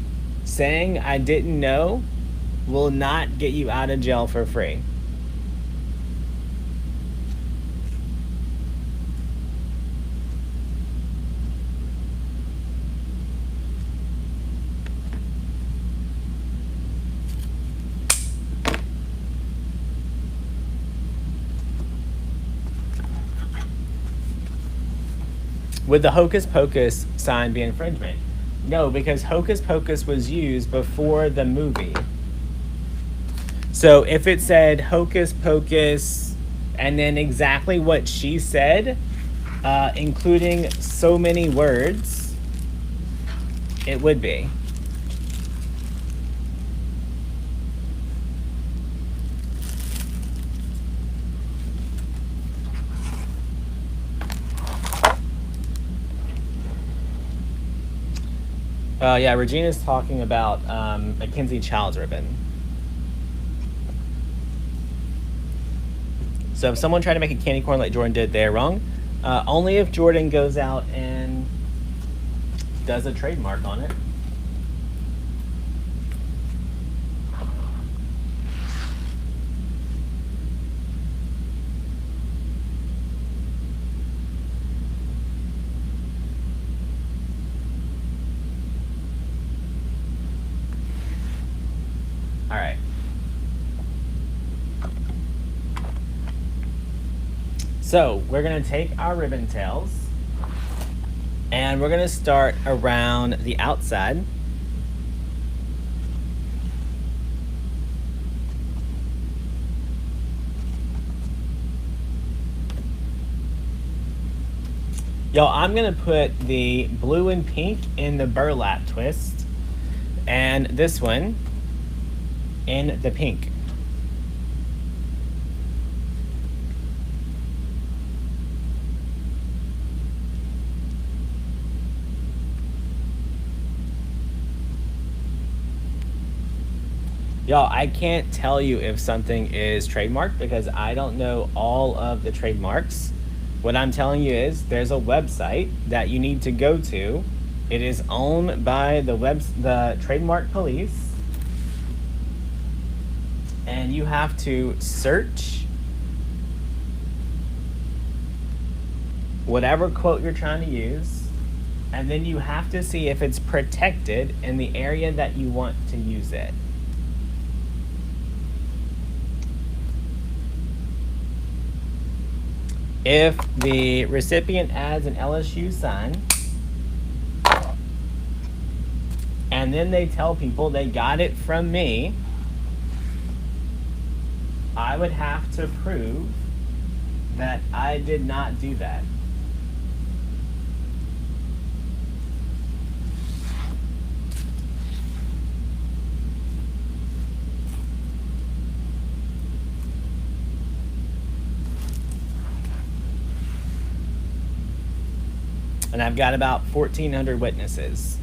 saying I didn't know will not get you out of jail for free. Would the Hocus Pocus sign be infringement? No, because Hocus Pocus was used before the movie. So if it said Hocus Pocus and then exactly what she said, including so many words, it would be. Yeah, Regina's talking about Mackenzie Child's ribbon. So if someone tried to make a candy corn like Jordan did, they're wrong. Only if Jordan goes out and does a trademark on it. All right. So we're gonna take our ribbon tails and we're gonna start around the outside. Y'all, I'm gonna put the blue and pink in the burlap twist and this one in the pink. Y'all, I can't tell you if something is trademarked because I don't know all of the trademarks. What I'm telling you is there's a website that you need to go to. It is owned by the trademark police. And you have to search whatever quote you're trying to use. And then you have to see if it's protected in the area that you want to use it. If the recipient adds an LSU sign, and then they tell people they got it from me, I would have to prove that I did not do that. And I've got about 1,400 witnesses.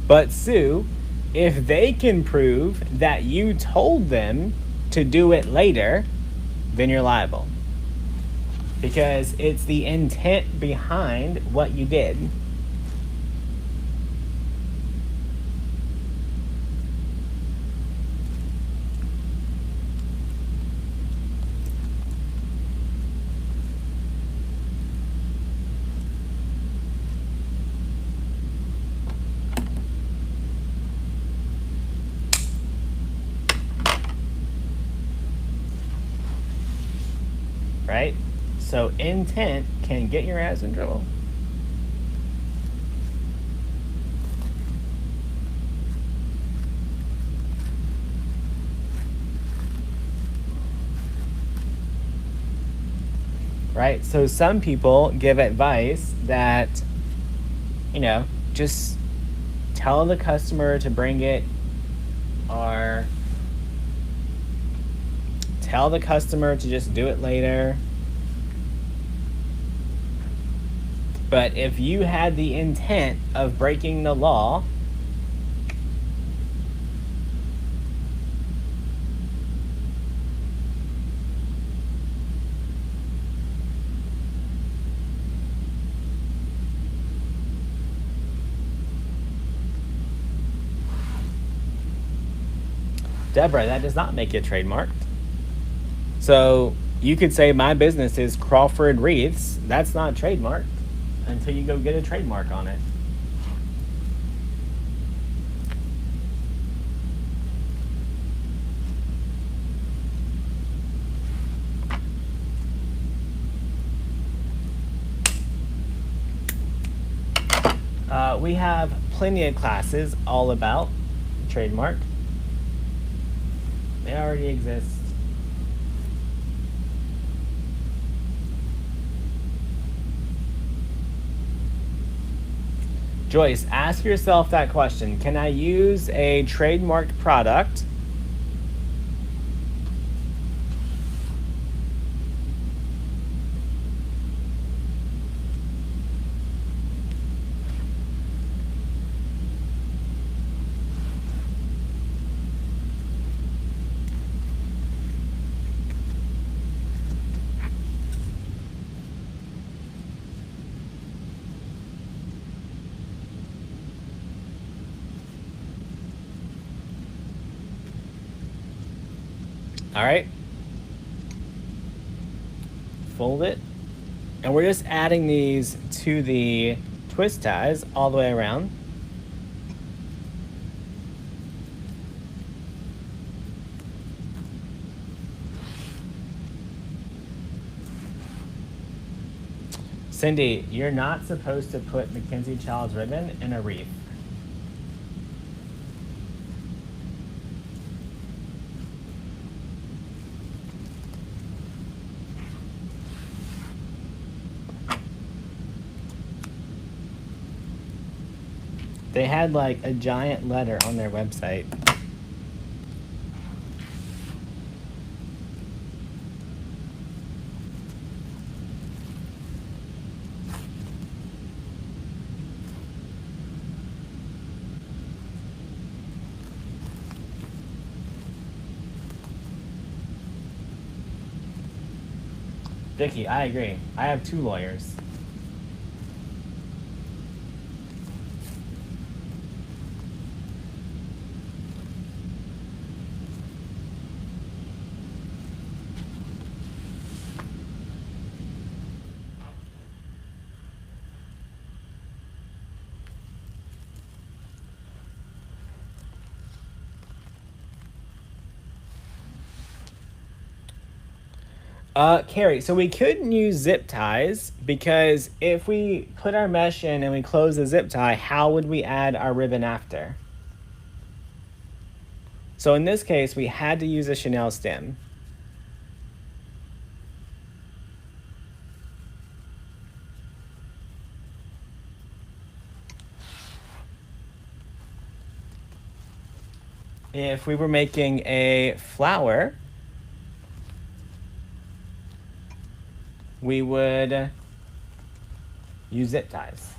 But Sue, if they can prove that you told them to do it later, then you're liable. Because it's the intent behind what you did. Right? So intent can get your ass in trouble. Right? So some people give advice that, just tell the customer to bring it, or tell the customer to just do it later. But if you had the intent of breaking the law, Deborah, that does not make it trademarked. So you could say my business is Crawford Wreaths. That's not trademarked until you go get a trademark on it. We have plenty of classes all about trademark. They already exist. Joyce, ask yourself that question. Can I use a trademarked product All right. Fold it. And we're just adding these to the twist ties all the way around. Cindy, you're not supposed to put Mackenzie Child's ribbon in a wreath. They had like a giant letter on their website. Vicky, I agree. I have 2 lawyers. Carrie, so we couldn't use zip ties because if we put our mesh in and we close the zip tie, how would we add our ribbon after? So in this case, we had to use a Chanel stem. If we were making a flower, we would use zip ties.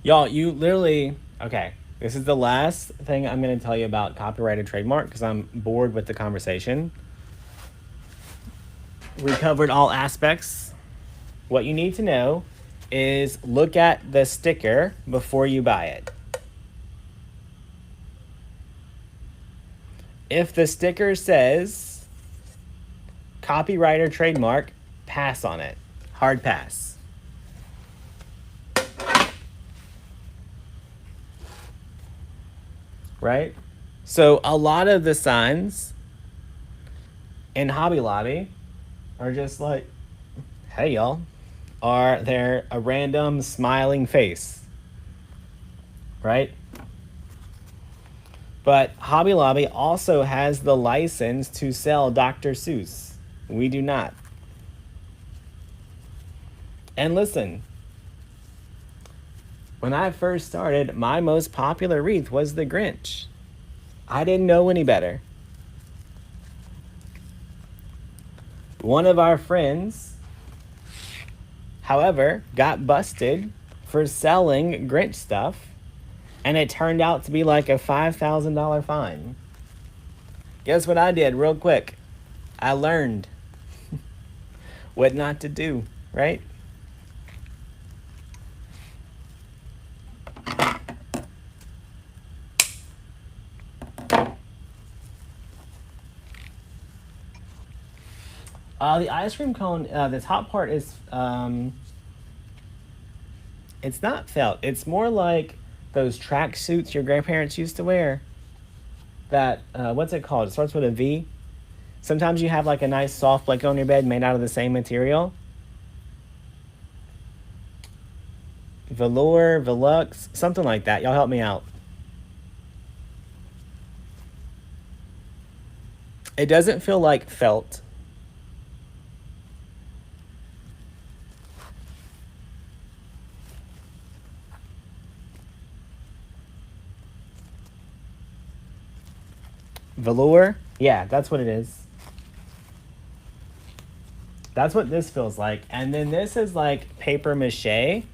Y'all, you literally, okay, this is the last thing I'm going to tell you about copyright and trademark because I'm bored with the conversation. We covered all aspects. What you need to know is look at the sticker before you buy it. If the sticker says copyright or trademark, pass on it. Hard pass. Right? So a lot of the signs in Hobby Lobby are just like, hey y'all, or they're a random smiling face. Right? But Hobby Lobby also has the license to sell Dr. Seuss. We do not. And listen, when I first started, my most popular wreath was the Grinch. I didn't know any better. One of our friends, however, got busted for selling Grinch stuff, and it turned out to be like a $5,000 fine. Guess what I did real quick? I learned what not to do, right? The ice cream cone, the top part is, it's not felt. It's more like those track suits your grandparents used to wear. That, what's it called? It starts with a V. Sometimes you have like a nice soft blanket on your bed made out of the same material. Velour, Velux, something like that. Y'all help me out. It doesn't feel like felt. Velour? Yeah, that's what it is. That's what this feels like. And then this is like paper mache.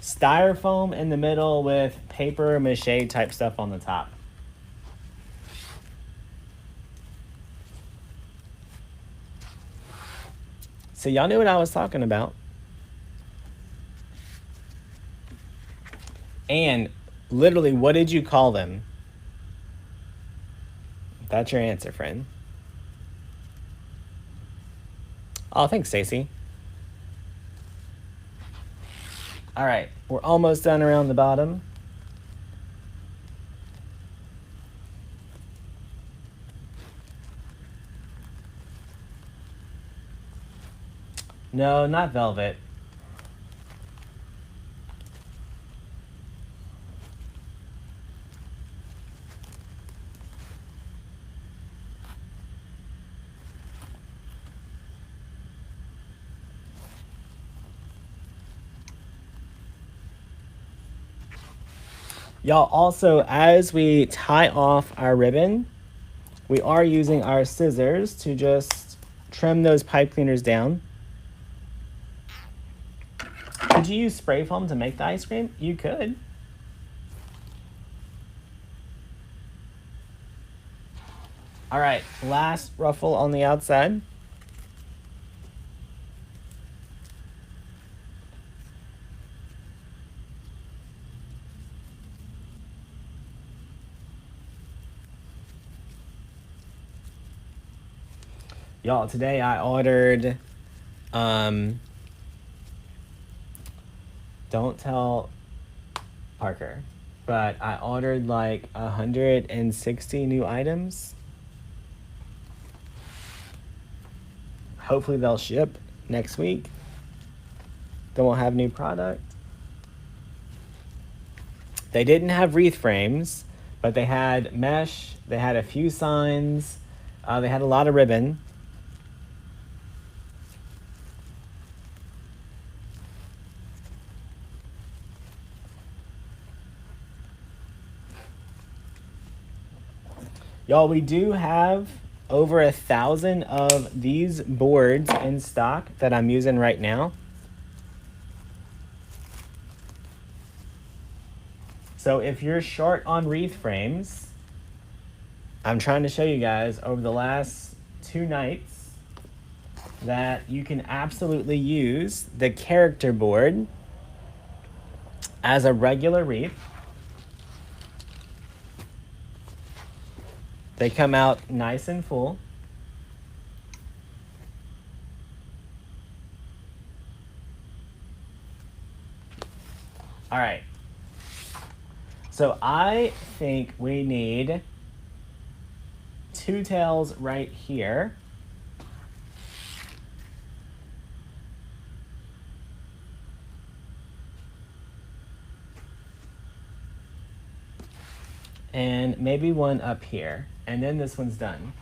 Styrofoam in the middle with paper mache type stuff on the top. So y'all knew what I was talking about. And literally, what did you call them? That's your answer, friend. Oh, thanks, Stacy. All right, we're almost done around the bottom. No, not velvet. Y'all, also, as we tie off our ribbon, we are using our scissors to just trim those pipe cleaners down. Could you use spray foam to make the ice cream? You could. All right, last ruffle on the outside. Y'all, today I ordered, don't tell Parker, but I ordered like 160 new items. Hopefully they'll ship next week. Then we'll have new product. They didn't have wreath frames, but they had mesh, they had a few signs, they had a lot of ribbon. Y'all, we do have over 1,000 of these boards in stock that I'm using right now. So if you're short on wreath frames, I'm trying to show you guys over the last 2 nights that you can absolutely use the character board as a regular wreath. They come out nice and full. All right. So I think we need 2 tails right here. And maybe one up here. And then this one's done.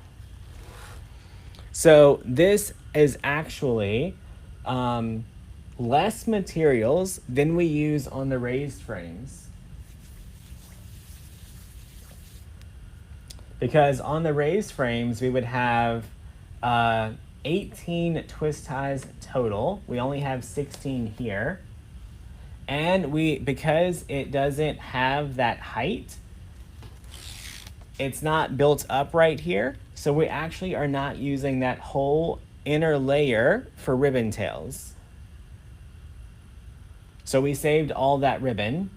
So this is actually less materials than we use on the raised frames. Because on the raised frames, we would have 18 twist ties total. We only have 16 here. And because it doesn't have that height, it's not built up right here. So we actually are not using that whole inner layer for ribbon tails. So we saved all that ribbon.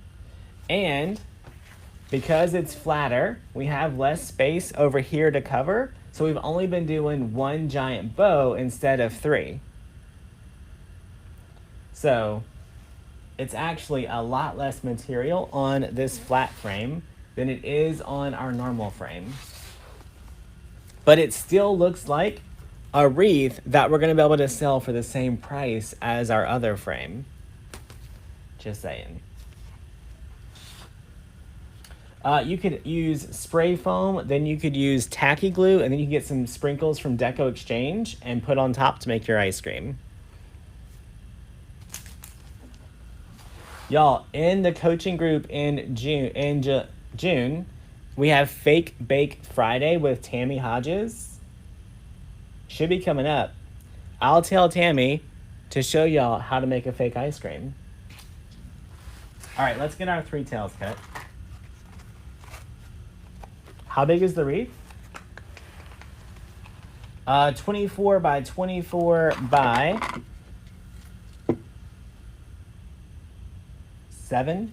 And because it's flatter, we have less space over here to cover. So we've only been doing 1 giant bow instead of 3. So it's actually a lot less material on this flat frame than it is on our normal frame. but it still looks like a wreath that we're going to be able to sell for the same price as our other frame. Just saying. You could use spray foam, then you could use tacky glue, and then you can get some sprinkles from DecoExchange and put on top to make your ice cream. Y'all, in the coaching group in June, we have Fake Bake Friday with Tammy Hodges. Should be coming up. I'll tell Tammy to show y'all how to make a fake ice cream. All right, let's get our 3 tails cut. How big is the wreath? 24 by 24 by 7.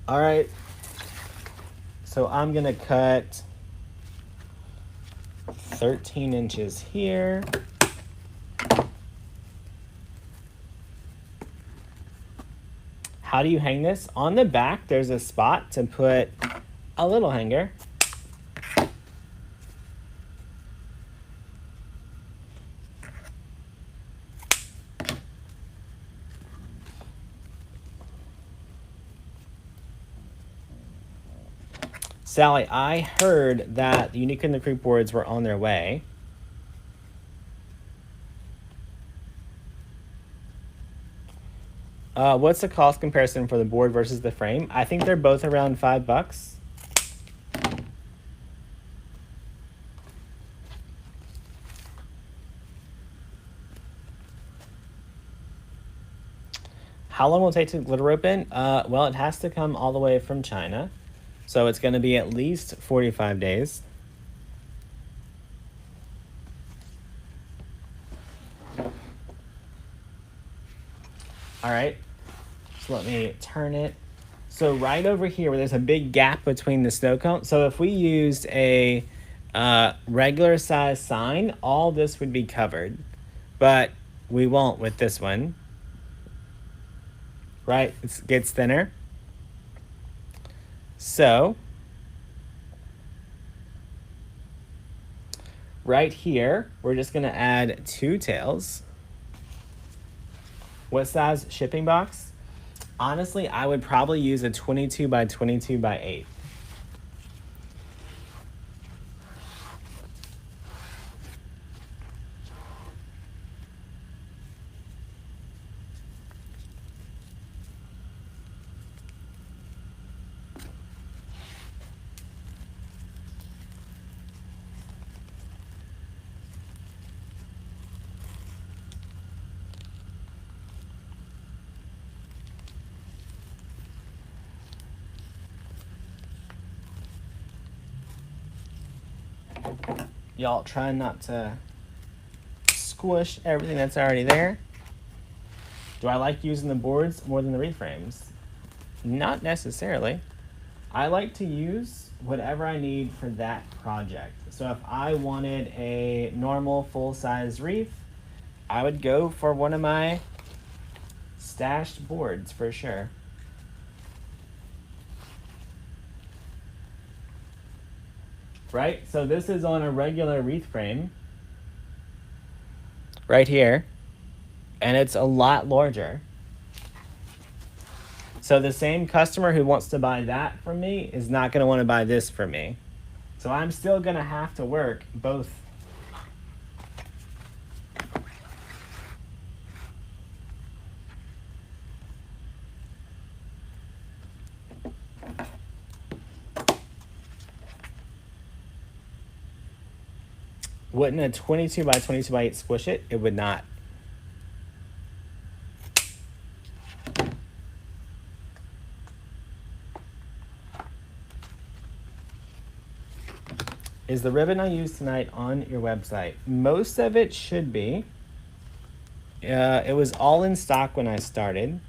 All right, so I'm gonna cut 13 inches here. How do you hang this? On the back, there's a spot to put a little hanger. Sally, I heard that the Unique in the Creek boards were on their way. What's the cost comparison for the board versus the frame? I think they're both around $5. How long will it take to glitter open? Well, it has to come all the way from China. So it's going to be at least 45 days. All right, so let me turn it. So right over here where there's a big gap between the snow cone. So if we used a regular size sign, all this would be covered, but we won't with this one. Right, it gets thinner. So right here, we're just gonna add 2 tails. What size shipping box? Honestly, I would probably use a 22 by 22 by 8. Y'all try not to squish everything that's already there. Do I like using the boards more than the wreath frames? Not necessarily. I like to use whatever I need for that project. So if I wanted a normal full-size wreath, I would go for one of my stashed boards for sure. Right? So this is on a regular wreath frame right here, and it's a lot larger. So the same customer who wants to buy that from me is not going to want to buy this from me. So I'm still going to have to work both. Wouldn't a 22 by 22 by 8 squish it? It would not. Is the ribbon I used tonight on your website? Most of it should be. It was all in stock when I started.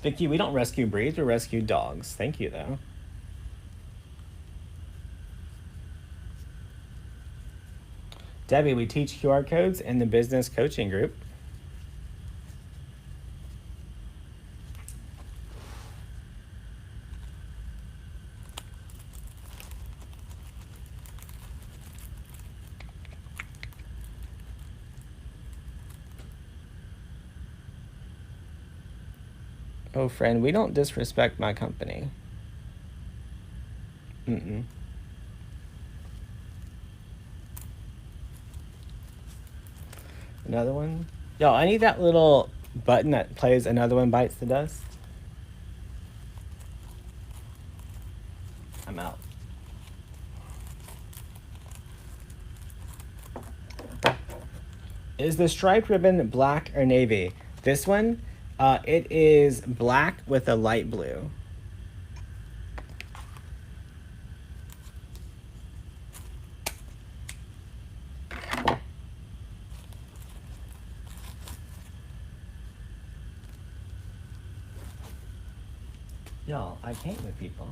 Vicky, we don't rescue breeds, we rescue dogs. Thank you, though. Debbie, we teach QR codes in the business coaching group. Oh, friend, we don't disrespect my company. Mm-mm. Another one? Yo, I need that little button that plays Another One Bites the Dust. I'm out. Is the striped ribbon black or navy? This one, it is black with a light blue. Y'all, I paint with people.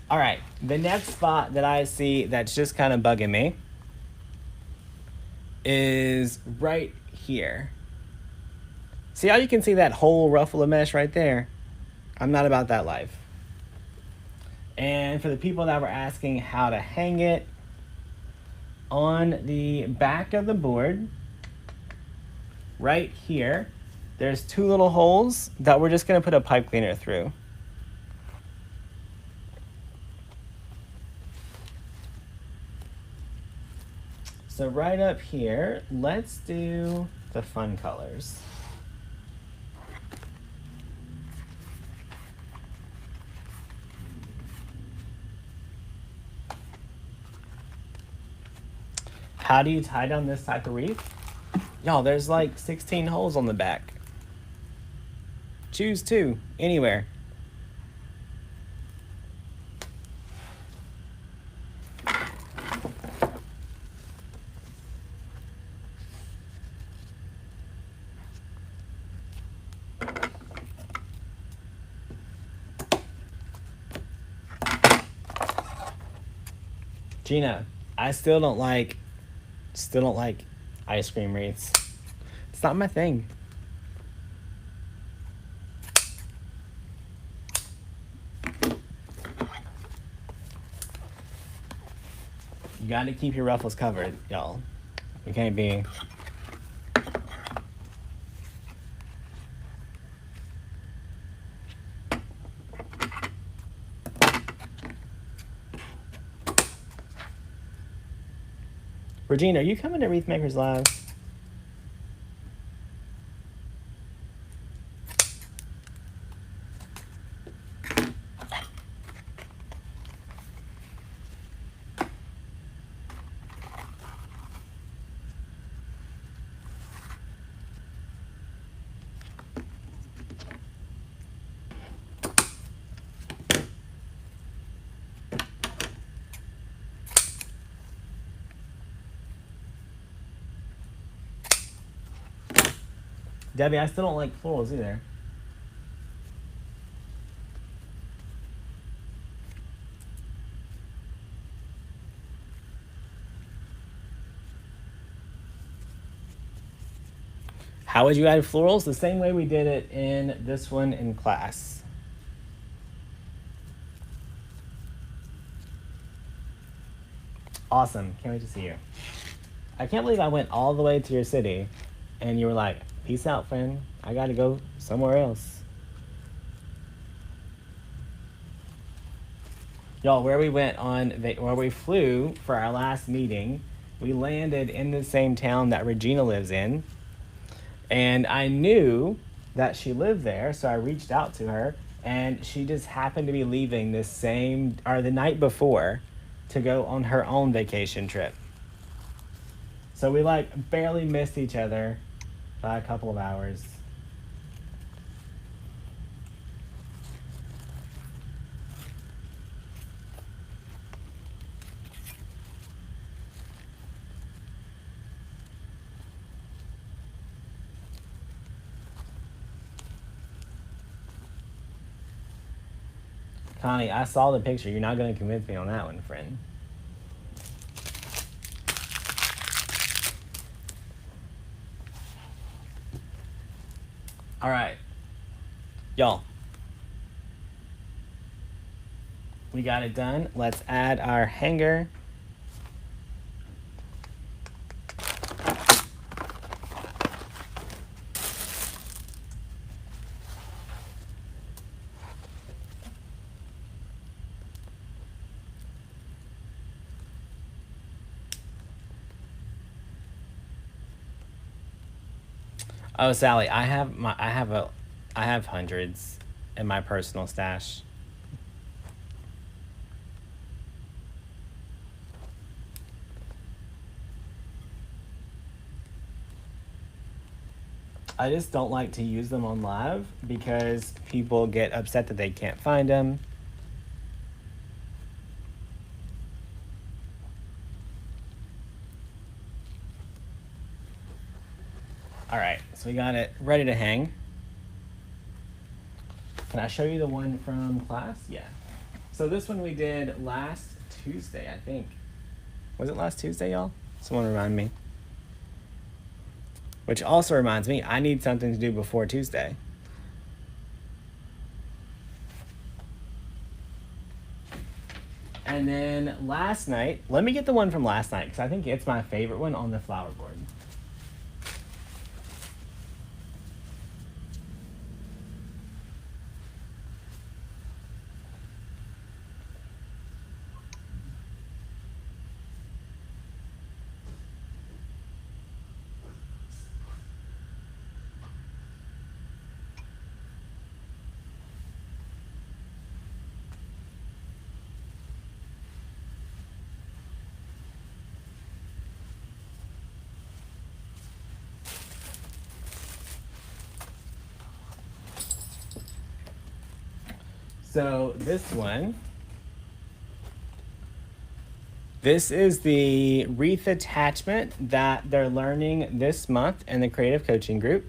All right, the next spot that I see that's just kind of bugging me is right here. See how you can see that whole ruffle of mesh right there? I'm not about that life. And for the people that were asking how to hang it, on the back of the board, right here, there's two little holes that we're just gonna put a pipe cleaner through. So right up here, let's do the fun colors. How do you tie down this type of wreath? Y'all, there's like 16 holes on the back. Choose two, anywhere. Gina, I still don't like ice cream wreaths. It's not my thing. You gotta keep your ruffles covered, y'all. You can't be... Regina, are you coming to Wreath Makers Live? Debbie, I still don't like florals either. How would you add florals? The same way we did it in this one in class. Awesome. Can't wait to see you. I can't believe I went all the way to your city and you were like, peace out, friend. I gotta go somewhere else. Y'all, where we flew for our last meeting, we landed in the same town that Regina lives in. And I knew that she lived there, so I reached out to her, and she just happened to be leaving the night before to go on her own vacation trip. So we like barely missed each other by a couple of hours. Connie, I saw the picture. You're not going to convince me on that one, friend. All right. Y'all. We got it done. Let's add our hanger. Oh, Sally, I have hundreds in my personal stash. I just don't like to use them on live because people get upset that they can't find them. All right, so we got it ready to hang. Can I show you the one from class? Yeah. So this one we did last Tuesday, I think. Was it last Tuesday, y'all? Someone remind me. Which also reminds me, I need something to do before Tuesday. And then last night, let me get the one from last night because I think it's my favorite one on the flower board. So this one, this is the wreath attachment that they're learning this month in the creative coaching group.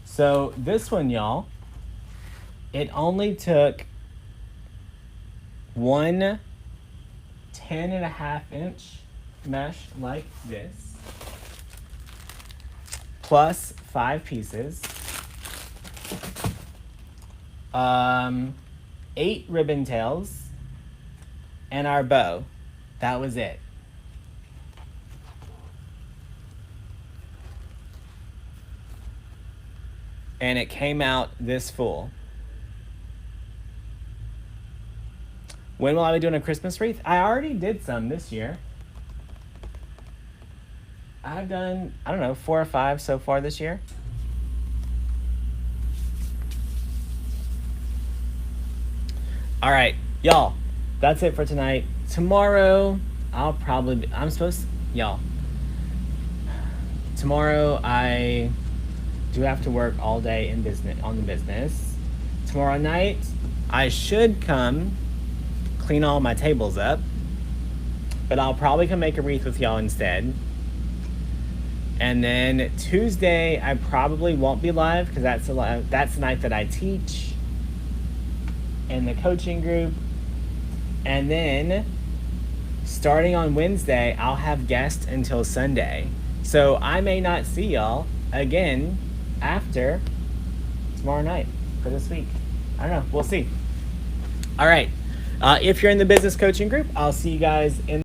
So this one, y'all, it only took one 10.5-inch mesh like this, plus 5 pieces, 8 ribbon tails, and our bow. That was it. And it came out this full. When will I be doing a Christmas wreath? I already did some this year. I've done, I don't know, 4 or 5 so far this year. All right, y'all, that's it for tonight. Tomorrow, I'll probably be, y'all, tomorrow I do have to work all day in on the business. Tomorrow night, I should come clean all my tables up, but I'll probably come make a wreath with y'all instead. And then Tuesday, I probably won't be live because that's the night that I teach in the coaching group. And then starting on Wednesday, I'll have guests until Sunday. So I may not see y'all again after tomorrow night for this week. I don't know. We'll see. All right. If you're in the business coaching group, I'll see you guys in